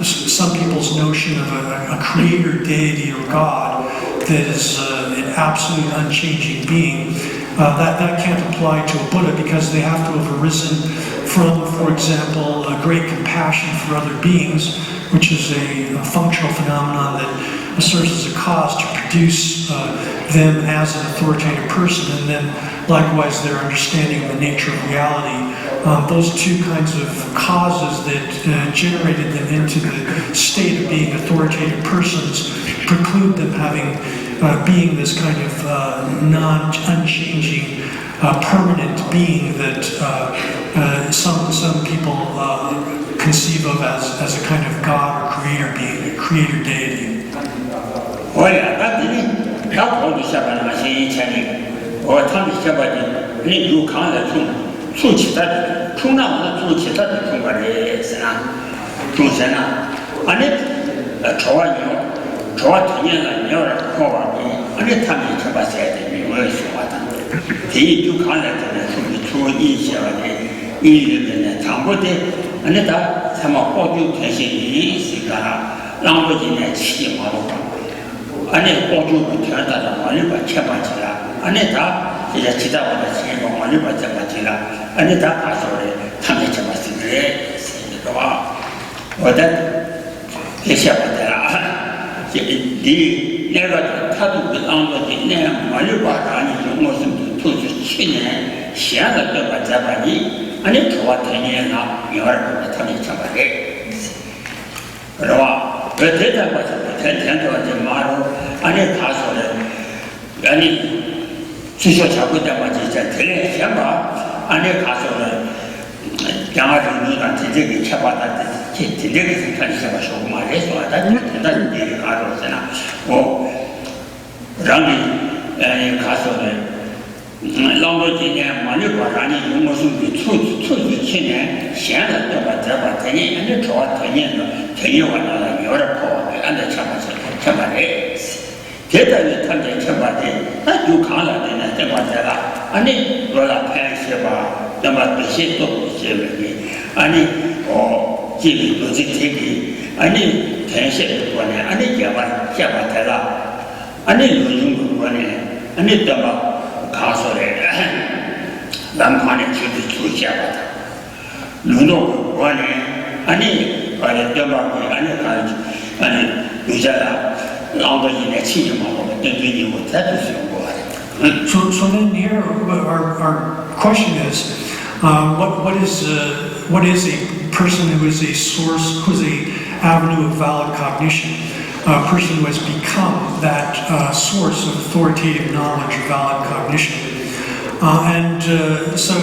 some people's notion of a creator deity or God that is an absolute unchanging being. That can't apply to a Buddha, because they have to have arisen from, for example, a great compassion for other beings, which is a functional phenomenon that serves as a cause to produce them as an authoritative person, and then likewise their understanding of the nature of reality. Those two kinds of causes that generated them into the state of being authoritative persons preclude them having being this kind of non-unchanging, permanent being that some people conceive of as a kind of God or creator being, a creator deity. So then here our question is, what is a person who is a source, who is a avenue of valid cognition, a person who has become that source of authoritative knowledge or valid cognition? So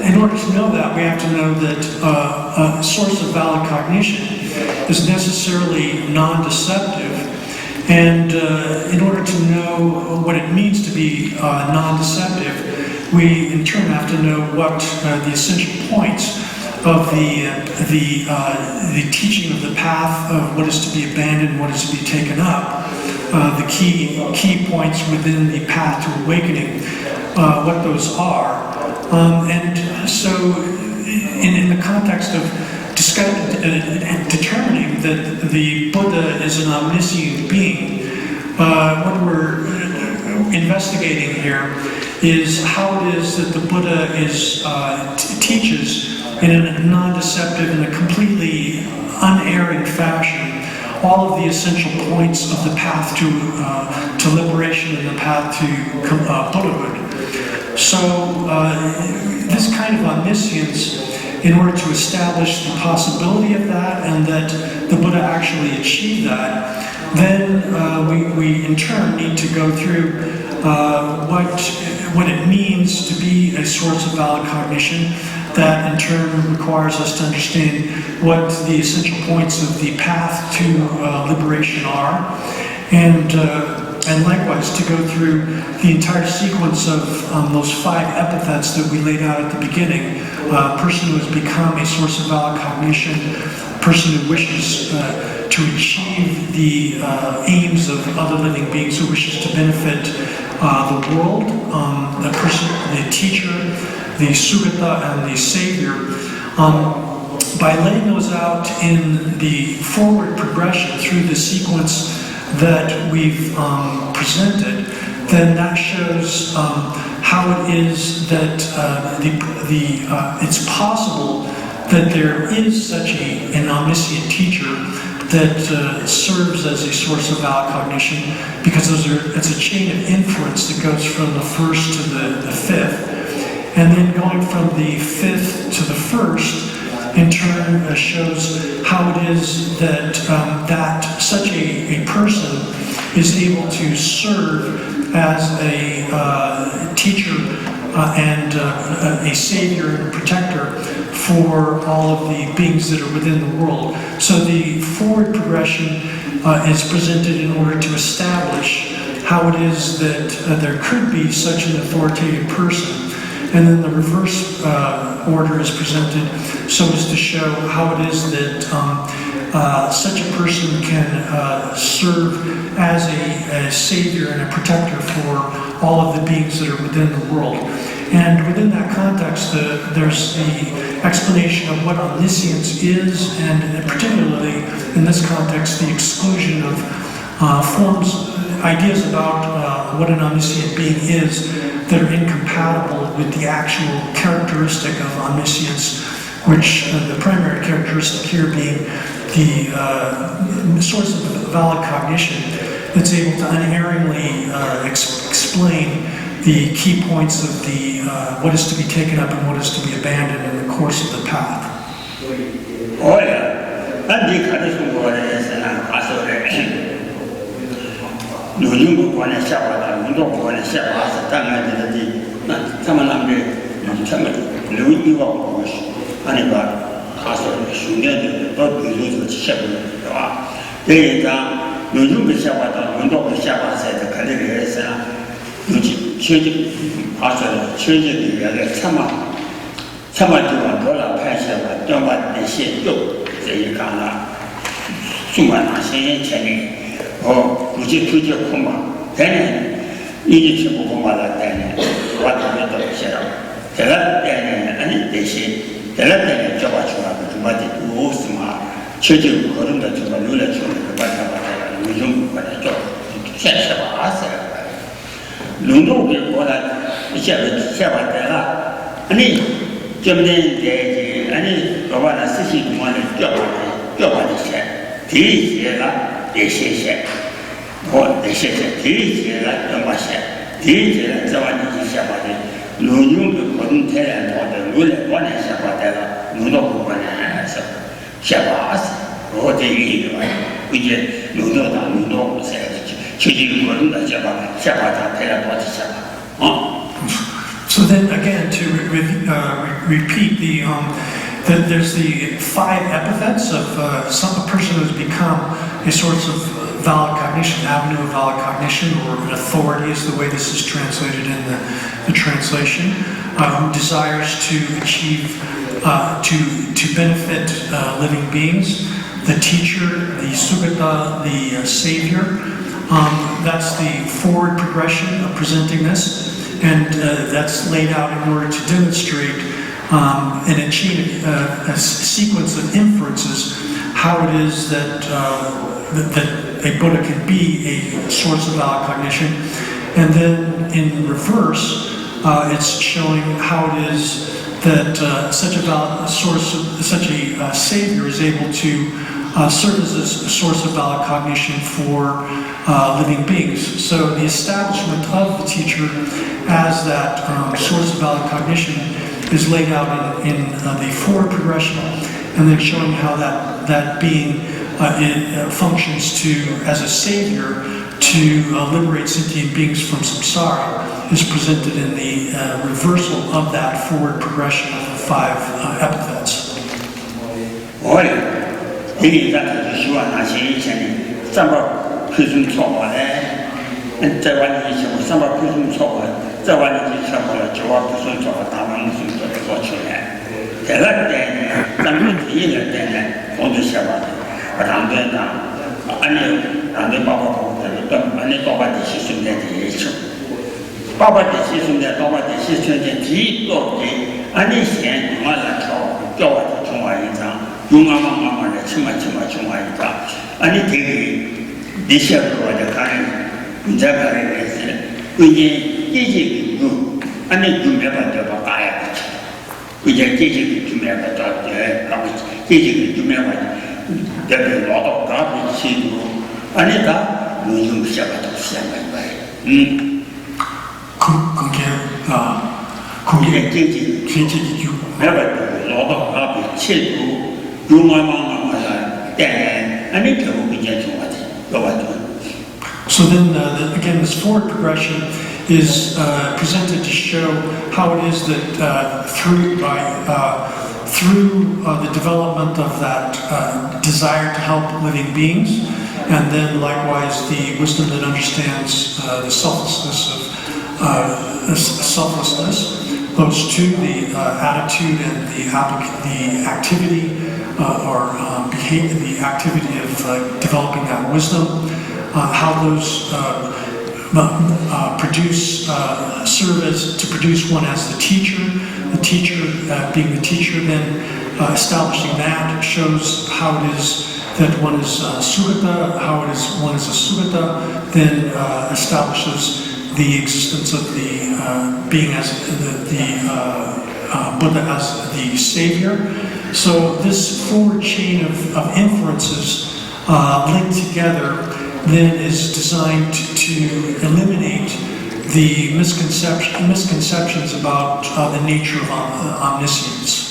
in order to know that, we have to know that a source of valid cognition is necessarily non-deceptive. And in order to know what it means to be non-deceptive, we in turn have to know what the essential points of the teaching of the path of what is to be abandoned, what is to be taken up, the key points within the path to awakening, what those are. And so in the context of determining that the Buddha is an omniscient being, what we're investigating here is how it is that the Buddha teaches in a non-deceptive and a completely unerring fashion all of the essential points of the path to liberation and the path to Buddhahood. So this kind of omniscience, in order to establish the possibility of that and that the Buddha actually achieved that, then we in turn need to go through what it means to be a source of valid cognition. That in turn requires us to understand what the essential points of the path to liberation are, and likewise to go through the entire sequence of those 5 epithets that we laid out at the beginning. A person who has become a source of valid cognition, a person who wishes to achieve the aims of other living beings, who wishes to benefit the world, the person, the teacher, the Sugata, and the Savior. By laying those out in the forward progression through the sequence that we've presented, then that shows how it is that it's possible that there is such an omniscient teacher that serves as a source of valid cognition, because it's a chain of influence that goes from the first to the fifth. And then going from the 5th to the 1st, in turn shows how it is that such a person is able to serve as a teacher and a savior and protector for all of the beings that are within the world. So the forward progression is presented in order to establish how it is that there could be such an authoritative person. And then the reverse order is presented so as to show how it is that such a person can serve as a savior and a protector for all of the beings that are within the world. And within that context, there's the explanation of what omniscience is, and particularly in this context, the exclusion of ideas about what an omniscient being is that are incompatible with the actual characteristic of omniscience, which the primary characteristic here being the source of valid cognition that's able to unerringly explain the key points of the what is to be taken up and what is to be abandoned in the course of the path. Oh yeah. So then again, to repeat that there's the 5 epithets of a person who has become a source of valid cognition, avenue of valid cognition, or an authority is the way this is translated in the translation, who desires to achieve, to benefit living beings, the teacher, the Sugata, the savior. That's the forward progression of presenting this, and that's laid out in order to demonstrate in a chain, a sequence of inferences, how it is that a Buddha can be a source of valid cognition. And then in reverse, it's showing how it is that such a valid source, such a savior is able to serve as a source of valid cognition for living beings. So the establishment of the teacher as that source of valid cognition is laid out in the forward progression, and then showing how that being functions as a savior to liberate sentient beings from samsara is presented in the reversal of that forward progression of the 5 epithets. So then, again, this forward progression is presented to show how it is that through the development of that desire to help living beings, and then likewise the wisdom that understands the selflessness those two, the attitude and the activity or behavior, the activity of developing that wisdom, how those serve to produce one as the teacher. The teacher, being the teacher, then establishing that shows how it is that one is sugata, how it is one is a sugata, then establishes the existence of the being as the Buddha as the savior. So this forward chain of inferences linked together then is designed to eliminate the misconceptions about the nature of omniscience.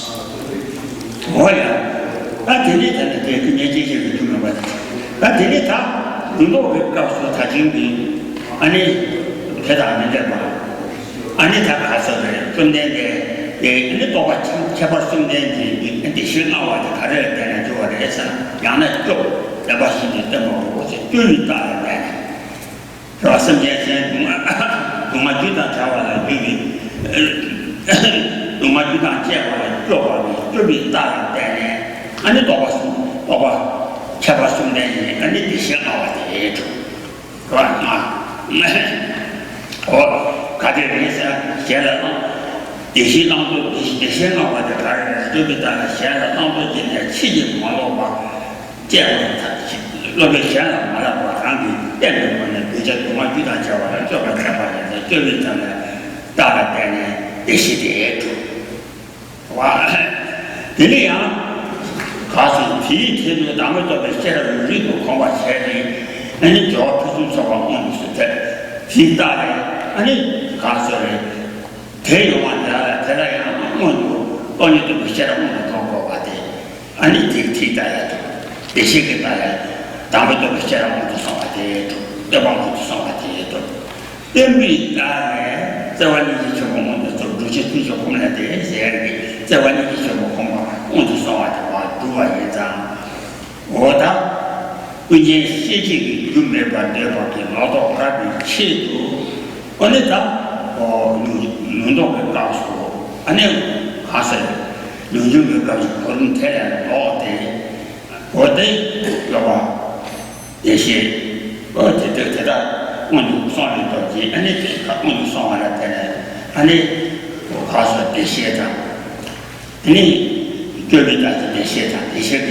아니 저기다 대세다 대세게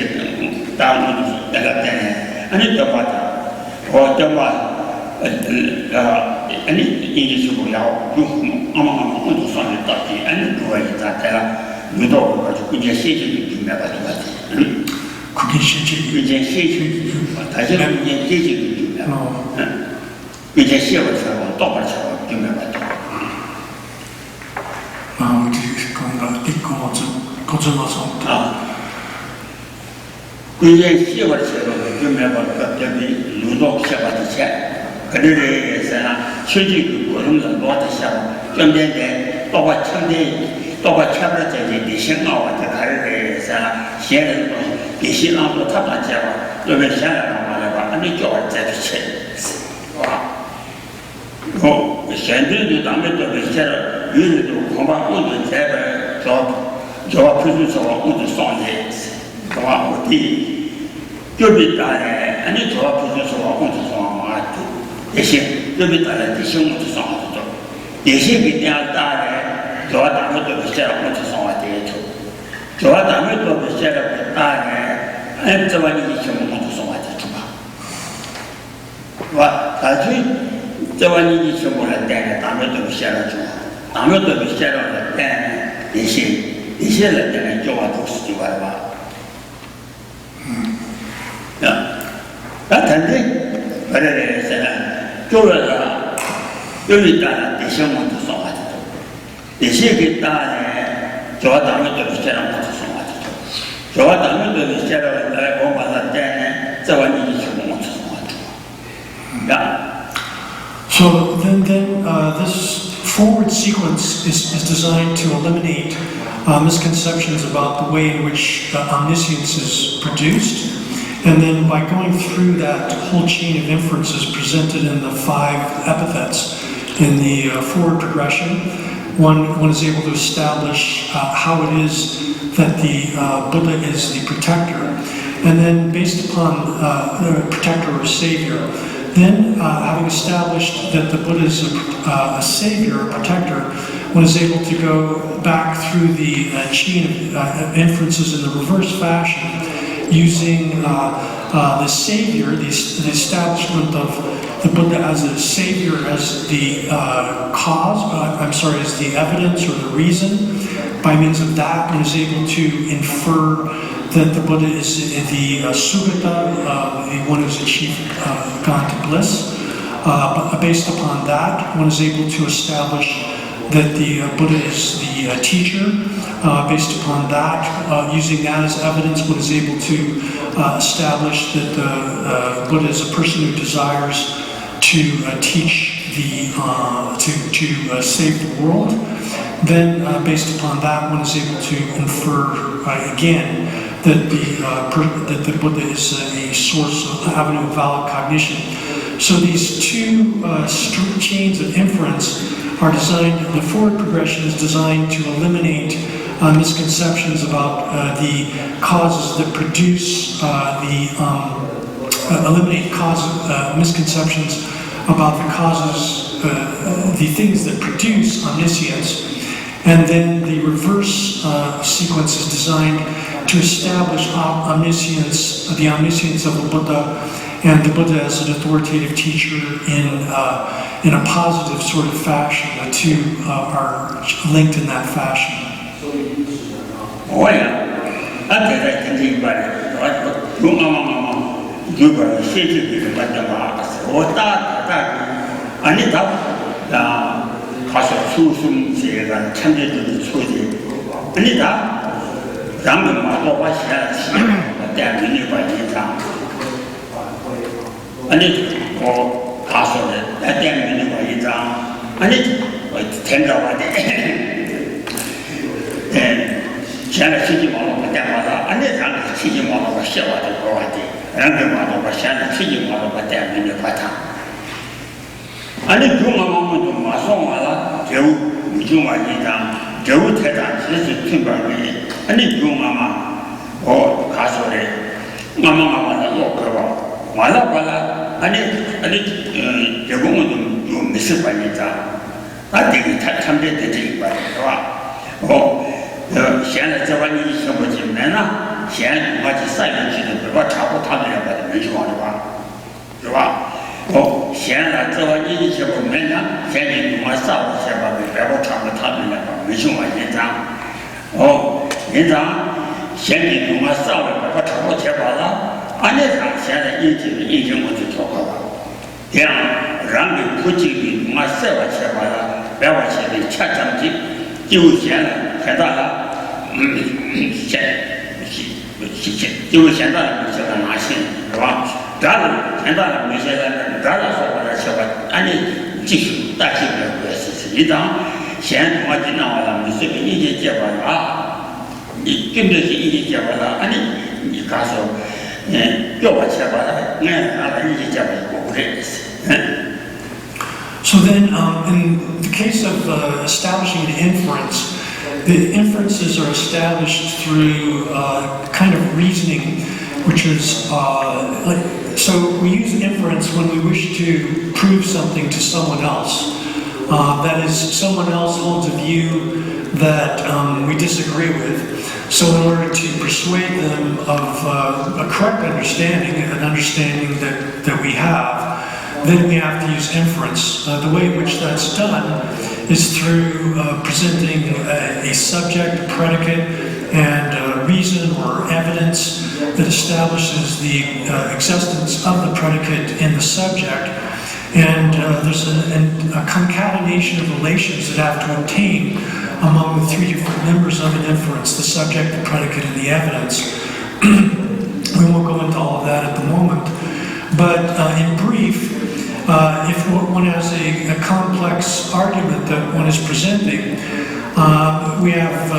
다음으로 내가 때네 아니 또 봤다 어쩌면 아니 이게 뭐야 좀 아마 어디 선을 따지 아니 그거 있다 내가 유도 가지고 이제 세계를 준비해가지고 그게 실제 이제 세계를 다시 이제 세계를 준비해 이제 시험을 똑바로 준비해가지고 건가 있고 거쳐서 이제 시험을 준비해가지고 갑자기 유도 시험하듯이 그래서 실제 그 거름을 놓아서 좀 되는데 또가 참대 또가 참을때 이 생각과 다르게서现在也希望说他们讲因为现在的话呢你叫我再去哇现在的咱们这个现在有的都恐怕我们这个叫譬如说我们上来是吧我的就比大人你主要譬如说我们上嘛也行就比大人的生活就上好多也行比这样大人主要咱们这个现在我们上来的主要咱们这个现在的大人这玩意以前我们上来的是吧是吧但是这玩意以前我们带的咱们这个现在做咱们这个现在的带一些人的人叫我都是就完了吧但是反正现在做了有一大人的生活就上来的这些给大人主要咱们这个现在我们上来的主要咱们这个现在来我把它带呢这玩意以前我们上来的So then this forward sequence is designed to eliminate misconceptions about the way in which omniscience is produced. And then by going through that whole chain of inferences presented in the 5 epithets in the forward progression, one is able to establish how it is that the Buddha is the protector. And then based upon the protector or savior, then having established that the Buddha is a savior, a protector, one is able to go back through the chain of inferences in the reverse fashion, using the savior, the establishment of the Buddha as a savior, as the as the evidence or the reason. By means of that, one is able to infer that the Buddha is the Sugata, the one who's achieved gone to bliss. But based upon that, one is able to establish that the Buddha is the teacher. Based upon that, using that as evidence, one is able to establish that the Buddha is a person who desires to teach to save the world. Then, based upon that, one is able to infer again that the Buddha is a source of avenue of valid cognition. So these 2 chains of inference are designed. The forward progression is designed to eliminate misconceptions about the causes that produce eliminate misconceptions about the causes, the things that produce omniscience. And then the reverse sequence is designed to establish omniscience, the omniscience of the Buddha, and the Buddha as an authoritative teacher in a positive sort of fashion. The 2 are linked in that fashion. 가서 수승제가 참여들이 소지 아니다 장면마다 와시야 때문에 관계상 아니 가서 때문에 관계상 아니 된다고 하대 제가 치지 말고 때마다 아니 장가 치지 말고 시험하는 거 같아 장면마다 와시야 치지 말고 때문에 받아 아니 중앙만 좀 마송하라 겨우 중앙이다 겨우 대단 진짜 팀방이 아니 중앙만 가서래 마마마마다 먹고 말아봐라 아니 저거는 좀 미스반이다 아니 참대 되지 봐봐 现在这把你学不进来呢，现在我去3年级的，我差不多他们2个没去往的吧，是吧？现在这把你学不明呢，现在我3个学吧，我差不多他们2个没去往延长，延长，现在我3个我差不多学吧了，按理上现在已经我就做过了，这样让你不仅你我3个学吧了，别我学的全成绩，就现在了。就是现在没写到哪些，是吧？这样现在没写在这儿了，说我这写吧，俺你继续再继续不是一张，现我经常话没随便一节结巴啊，你根本是一节结巴了，俺你告诉要我结巴了，俺一节结巴我不认识。So then, in the case of establishing the inferences are established through kind of reasoning, which is so we use inference when we wish to prove something to someone else. That is, someone else holds a view that we disagree with. So in order to persuade them of a correct understanding, an understanding that we have, then we have to use inference. The way in which that's done is through presenting a subject, a predicate, and reason or evidence that establishes the existence of the predicate in the subject. And there's a concatenation of relations that have to obtain among the 3 different members of an inference: the subject, the predicate, and the evidence. We won't go into all of that at the moment. But in brief, if one has a complex argument that one is presenting, we have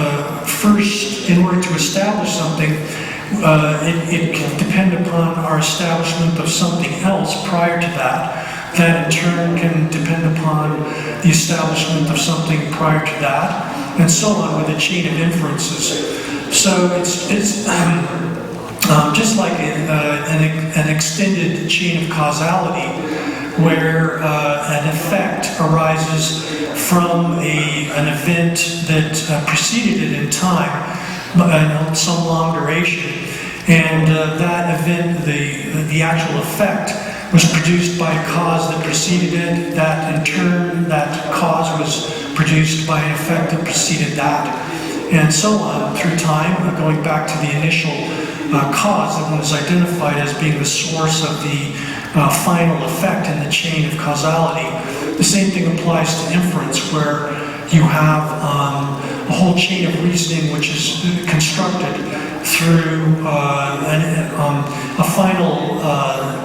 first, in order to establish something, it can depend upon our establishment of something else prior to that. That in turn can depend upon the establishment of something prior to that, and so on with a chain of inferences. So it's just like an extended chain of causality, where an effect arises from an event that preceded it in time, some long duration, and that event, the actual effect, was produced by a cause that preceded it. That in turn, that cause was produced by an effect that preceded that, and so on through time, going back to the initial cause that one is identified as being the source of the final effect in the chain of causality. The same thing applies to inference, where you have a whole chain of reasoning which is constructed through a final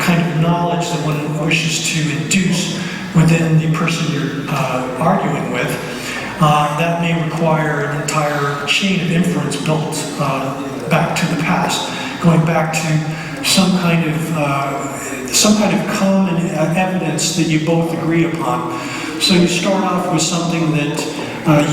kind of knowledge that one wishes to induce within the person you're arguing with. That may require an entire chain of inference built back to the past, going back to some kind of common evidence that you both agree upon. So you start off with something that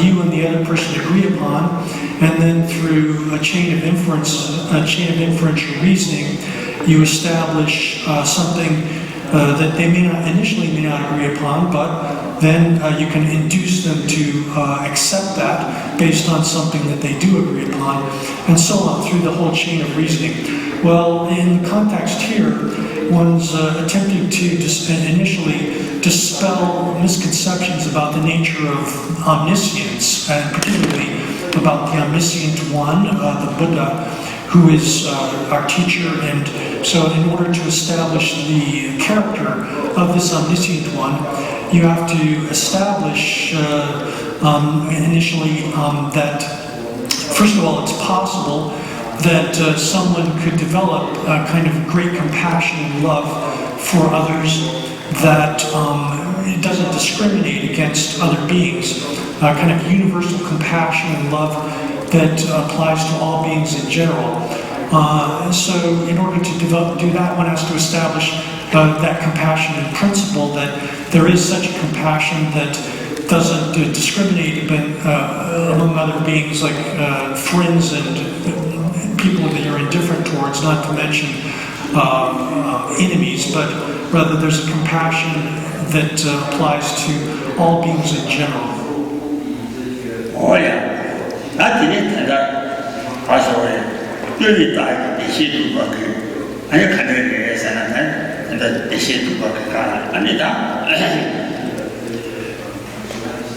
you and the other person agree upon, and then through a chain of inferential reasoning, you establish something that they initially may not agree upon, but then you can induce them to accept that based on something that they do agree upon, and so on through the whole chain of reasoning. Well, in the context here, one's attempting to initially dispel misconceptions about the nature of omniscience, and particularly about the omniscient one, the Buddha, who is our teacher. And so in order to establish the character of this omniscient one, you have to establish initially that, first of all, it's possible that someone could develop a kind of great compassion and love for others that it doesn't discriminate against other beings, kind of universal compassion and love that applies to all beings in general. So in order to do that, one has to establish that compassion in principle, that there is such a compassion that doesn't discriminate among other beings, like friends and people that you're indifferent towards, not to mention enemies, but rather there's a compassion that applies to all beings in general. Oh yeah, that's it. 과서에 열리다 대시도 거기 아니 가능해서는 근데 대시도 거기가 아니다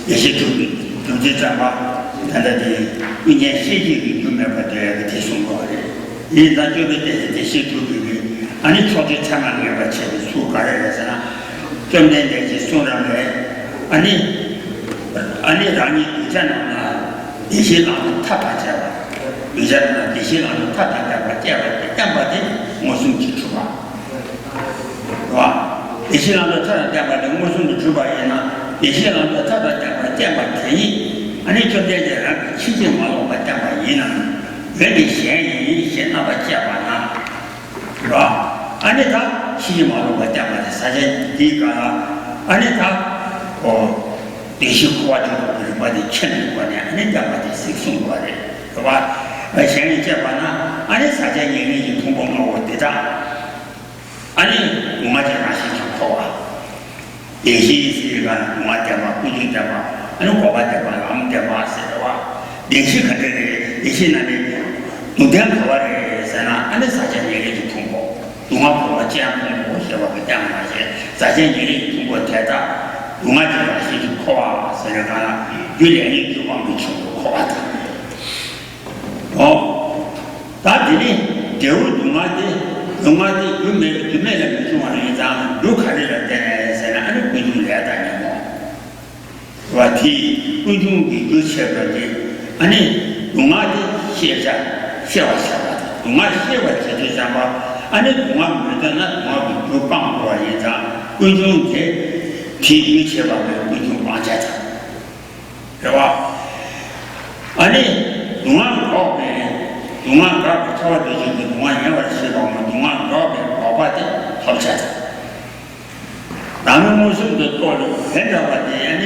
대시도 도지자마 단단히 이제 시기를 유명하게 되신 거예요. 이 나중에 대시도 거기 아니 초대 참여를 같이 수가래서나 좀 내지 소라네 아니 라니 있잖아 대시랑 타파자 이제는 대시랑 타파자가 떼바디 무슨 기초가 와 대시랑 타파자가 무슨 기초가이나 대시랑 타파자가 떼바디 아니 좀 내지랑 시즌마로 받자가 이는 왜 시행이 시나바 잡아나 와 아니 다 시즌마로 받자가 사실 네가 아니 다 대시고와도 그렇게 천는 거네 아니 잡아도 식순 거네 와 시행이 잡아나 아니 사실 얘기 통보하고 되다 아니 우마제 맛이 좋고 대시가 우마제마 꾸준자마 아니 고바제마 아무데마 세와 대시 같은 대시나네 누대한 거와래서나 아니 사실 얘기 통보 우마보가 제한하고 세와 그냥 맛이 사실 얘기 통보 되다 우마제 맛이 좋고 세가 유래니 교방도 좋고 고하다 다들이 대우 동아대 유매를 중앙에 장 루카를 때에서는 아주 비중해다니고 와티 의중이 그 세력이 아니 동아대 세와샤다 동아대 세와샤다 아니 동아물들은 동아비 유방과 이자 의중에 뒤이 세와를 의중 완자다 그와 아니 동아가에 동아가 처와지고 동아형을 쓰고 동아가에 가봐도 합쳐다 남의 모습도 또 현장까지 아니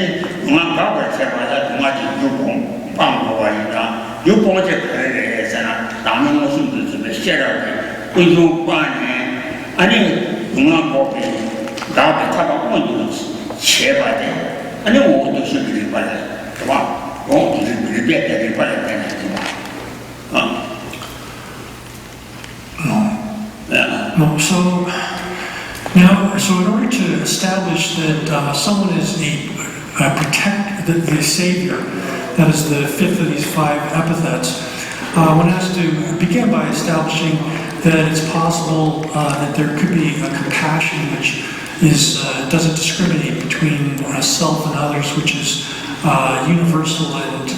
동아가를 세봐서 동아지 유봉 방법과 있다 유봉제 그래서나 남의 모습도 좀 세라고 의중관에 아니 동아가에 나한테 타가 오는 세봐대 아니 오도 시비를 빨래 그와 오도 비례를 빨래 되는 그와 No, so in order to establish that someone is the savior, that is the fifth of these five epithets, one has to begin by establishing that it's possible that there could be a compassion which doesn't discriminate between self and others, which is universal and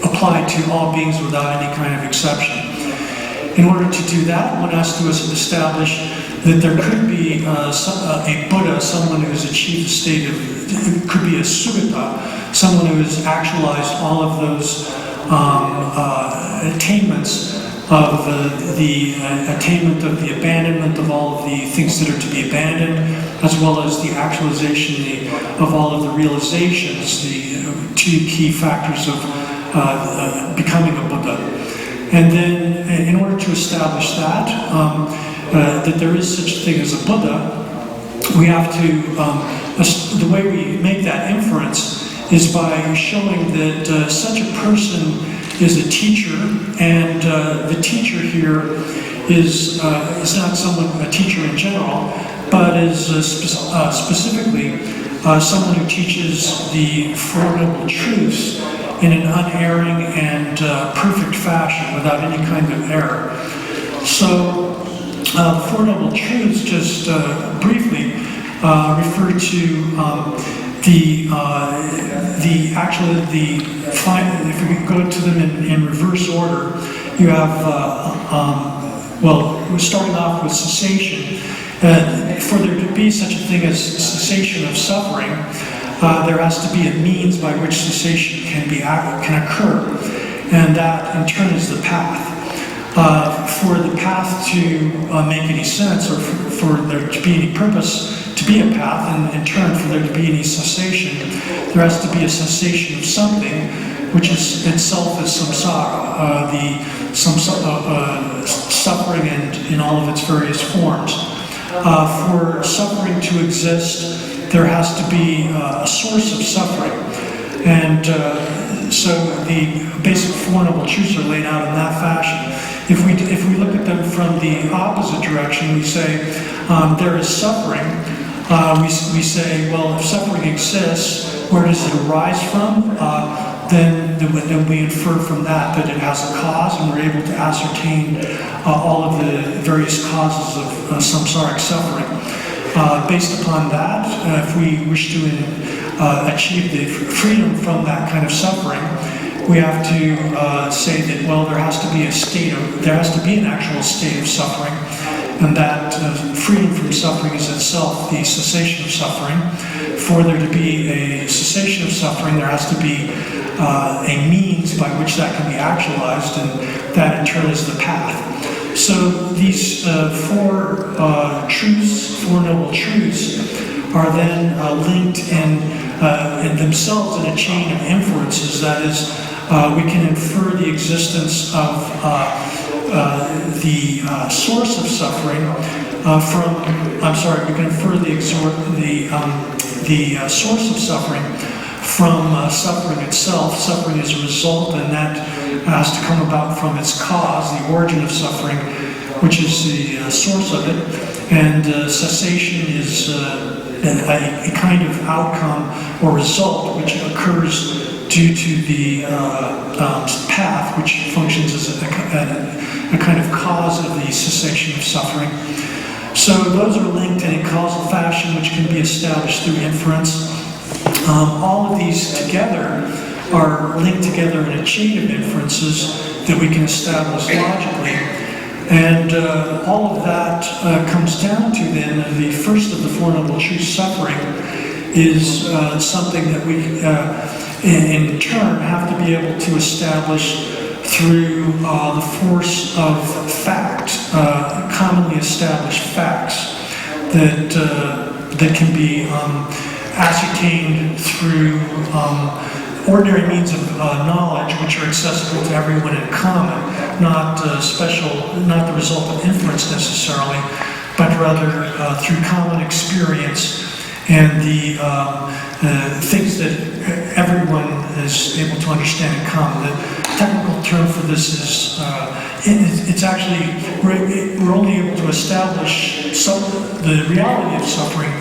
applied to all beings without any kind of exception. In order to do that, one has to establish that there could be a Buddha, someone who has achieved a state of, it could be a Sugata, someone who has actualized all of those attainments of the attainment of the abandonment of all of the things that are to be abandoned, as well as the actualization of all of the realizations, the two key factors of becoming a Buddha. And then, in order to establish that, that there is such a thing as a Buddha, we have to, the way we make that inference is by showing that such a person is a teacher, and the teacher here is not a teacher in general, but is specifically someone who teaches the Four Noble Truths in an unerring and perfect fashion without any kind of error. So, the Four Noble Truths, just briefly, refer to if we could go to them in reverse order, you have, we're starting off with cessation. For there to be such a thing as cessation of suffering, there has to be a means by which cessation can occur, and that in turn is the path. For the path to make any sense, or for there to be any purpose to be a path, and in turn for there to be any cessation, there has to be a cessation of something, which is itself is samsara, suffering in all of its various forms. For suffering to exist, there has to be a source of suffering, and so the basic Four Noble Truths are laid out in that fashion. If we look at them from the opposite direction, we say there is suffering. We say, well, if suffering exists, where does it arise from? Then we infer from that it has a cause, and we're able to ascertain all of the various causes of samsaric suffering. Based upon that, if we wish to achieve the freedom from that kind of suffering, we have to say that, well, there has to be an actual state of suffering, and that freedom from suffering is itself the cessation of suffering. For there to be a cessation of suffering, there has to be a means by which that can be actualized, and that in turn is the path. So these four noble truths, are then linked in themselves in a chain of inferences. That is, we can infer the existence of the source of suffering we can infer the source of suffering from suffering itself. Suffering is a result, and that has to come about from its cause, the origin of suffering, which is the source of it. And cessation is a kind of outcome or result which occurs due to the path, which functions as a kind of cause of the cessation of suffering. So those are linked in a causal fashion which can be established through inference. All of these together are linked together in a chain of inferences that we can establish logically. And all of that comes down to then the first of the Four Noble Truths, suffering, is something that we in turn have to be able to establish through the force of fact, commonly established facts that can be ascertained through ordinary means of knowledge, which are accessible to everyone in common, not the result of inference necessarily, but rather through common experience and the things that everyone is able to understand in common. The technical term for this is, it's actually, we're only able to establish the reality of suffering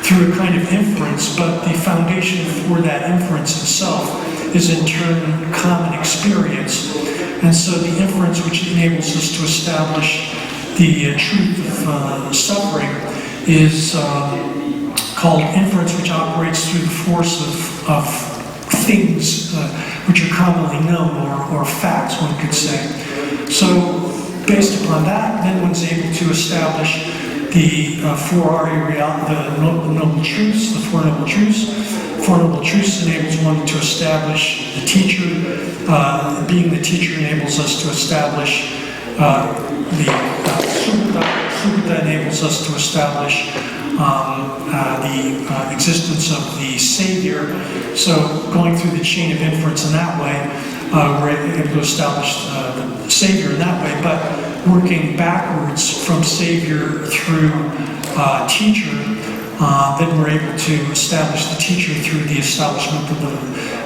through a kind of inference, but the foundation for that inference itself is in turn common experience. And so the inference which enables us to establish the truth of suffering is called inference, which operates through the force of things which are commonly known, or facts, one could say. So based upon that, then one's able to establish the noble truths, the Four Noble Truths. Four Noble Truths enables one to establish the teacher. Being the teacher enables us to establish the Sukata enables us to establish the existence of the Savior. So going through the chain of inference in that way, we're able to establish the Savior in that way, but working backwards from Savior through teacher, then we're able to establish the teacher through the establishment of the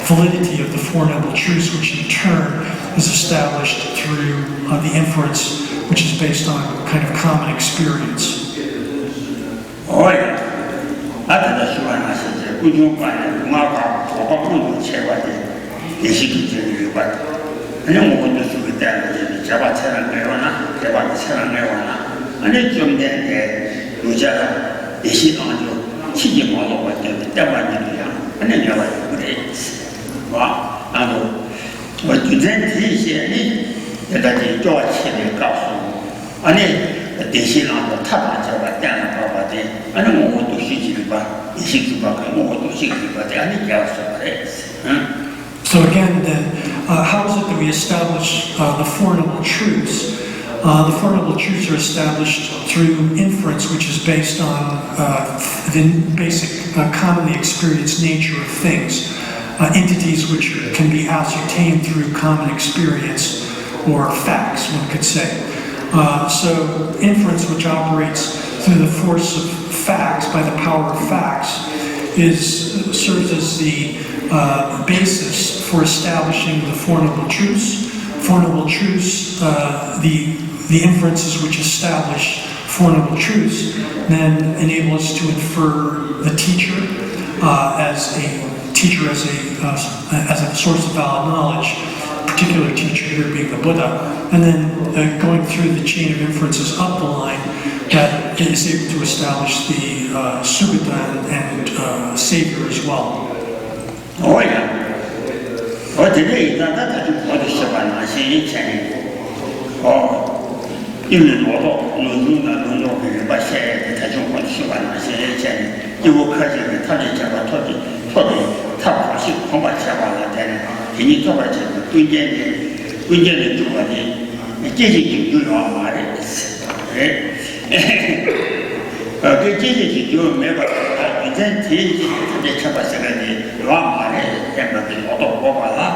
validity of the Four Noble Truths, which in turn is established through the inference, which is based on kind of common experience. So again, then, how is it that we establish the Four Noble Truths? The Four Noble Truths are established through inference, which is based on the basic, commonly experienced nature of things, entities which can be ascertained through common experience, or facts, one could say. So inference, which operates through the force of facts, by the power of facts, serves as the basis for establishing the Four Noble Truths. Four Noble Truths, the inferences which establish Four Noble Truths, then enable us to infer the teacher as a source of valid knowledge, particular teacher here being the Buddha, and then going through the chain of inferences up the line that is able to establish the Sugata and Savior as well. Oh yeah. Oh, today that you put the Shabbat and say oh, you know, no, but say that you want Shabbat and say you will cut it, cut it, top of how much about that. Can you talk about it? We get it to what it is. You know, cái gì chứ mấy bạn trên thì để cho bạn xem này làm mà này em là cái ô tô qua là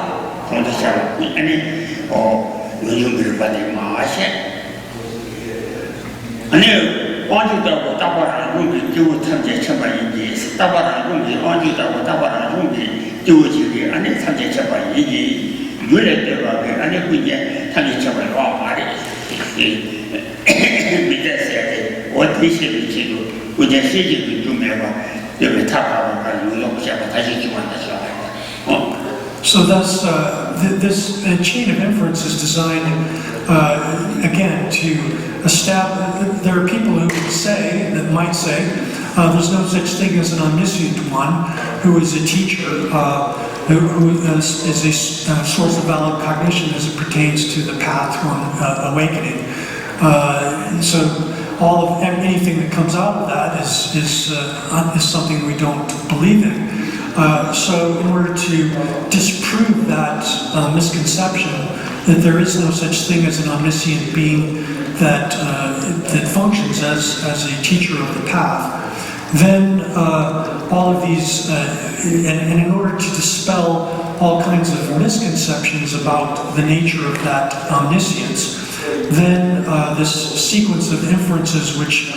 không thể sao anh ấy người dùng người bạn đi mà sẽ anh ấy quan trọng đó của tao bảo dùng cái tiêu tham gia cho bạn gì tao bảo dùng cái quan trọng đó của tao bảo dùng cái tiêu gì anh ấy tham gia cho bạn gì原来对吧？anh ấy quy định tham gia cho bạn làm mà đấy bây giờ sẽ我这些的记录，我在设计的就没有，因为他把我看用不下吧，他是喜欢的小孩子。So thus, this chain of inference is designed, again, to establish. There are people who might say, there's no such thing as an omniscient one, who is a teacher, who is a source of valid cognition as it pertains to the path one awakening. So anything that comes out of that is something we don't believe in. So in order to disprove that misconception that there is no such thing as an omniscient being that functions as a teacher of the path, then all of these, and in order to dispel all kinds of misconceptions about the nature of that omniscience, then this sequence of inferences which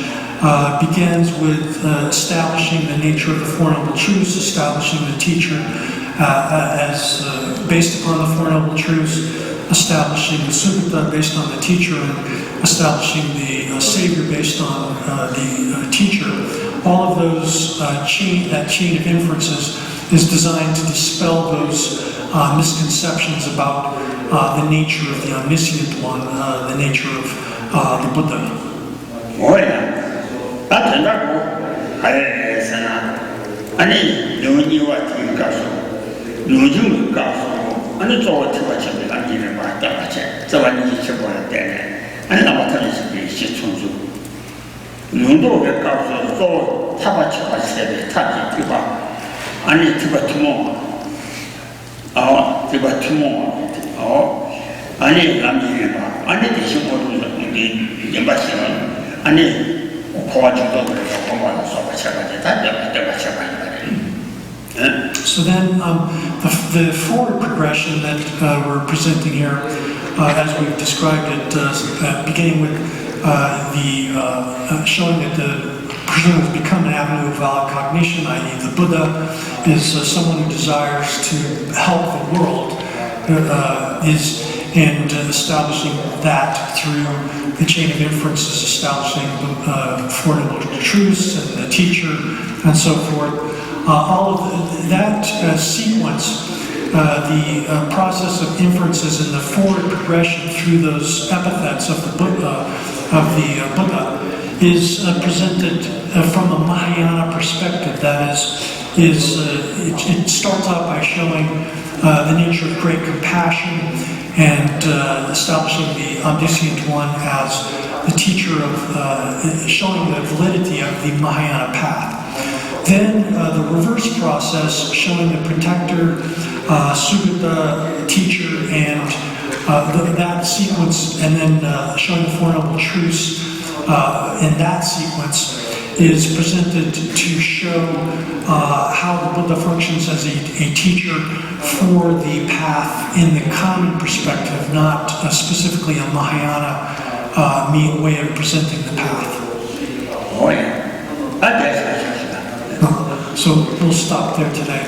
begins with establishing the nature of the Four Noble Truths, establishing the teacher as based upon the Four Noble Truths, establishing the Sugata based on the teacher, and establishing the Savior based on the teacher. All of those that chain of inferences is designed to dispel those misconceptions about the nature of the omniscient one, the nature of the Buddha. Oh yeah. That's enough. I said, I need you what you got so. You got so. And it's all too much of it. I didn't want that. So I need to go there. And I'm not telling you, she's too soon. You know, the got so much of I said, touch it. I need to go tomorrow. To go tomorrow. I need to show you the embassy. I need So then the forward progression that we're presenting here, as we've described it, beginning with showing that the person has become an avenue of valid cognition, i.e. the Buddha is someone who desires to help the world, and establishing that through the chain of inferences, establishing the Four Noble Truths and the teacher and so forth. All of that sequence, the process of inferences and the forward progression through those epithets of the Buddha, is presented from a Mahayana perspective. That is it starts out by showing the nature of great compassion and establishing the omniscient one as the teacher of, showing the validity of the Mahayana path. Then the reverse process, showing the protector, Sugata, teacher, and that sequence, and then showing the Four Noble Truths in that sequence, is presented to show how the Buddha functions as a teacher for the path in the common perspective, not specifically a Mahayana way of presenting the path. Oh yeah. So we'll stop there today.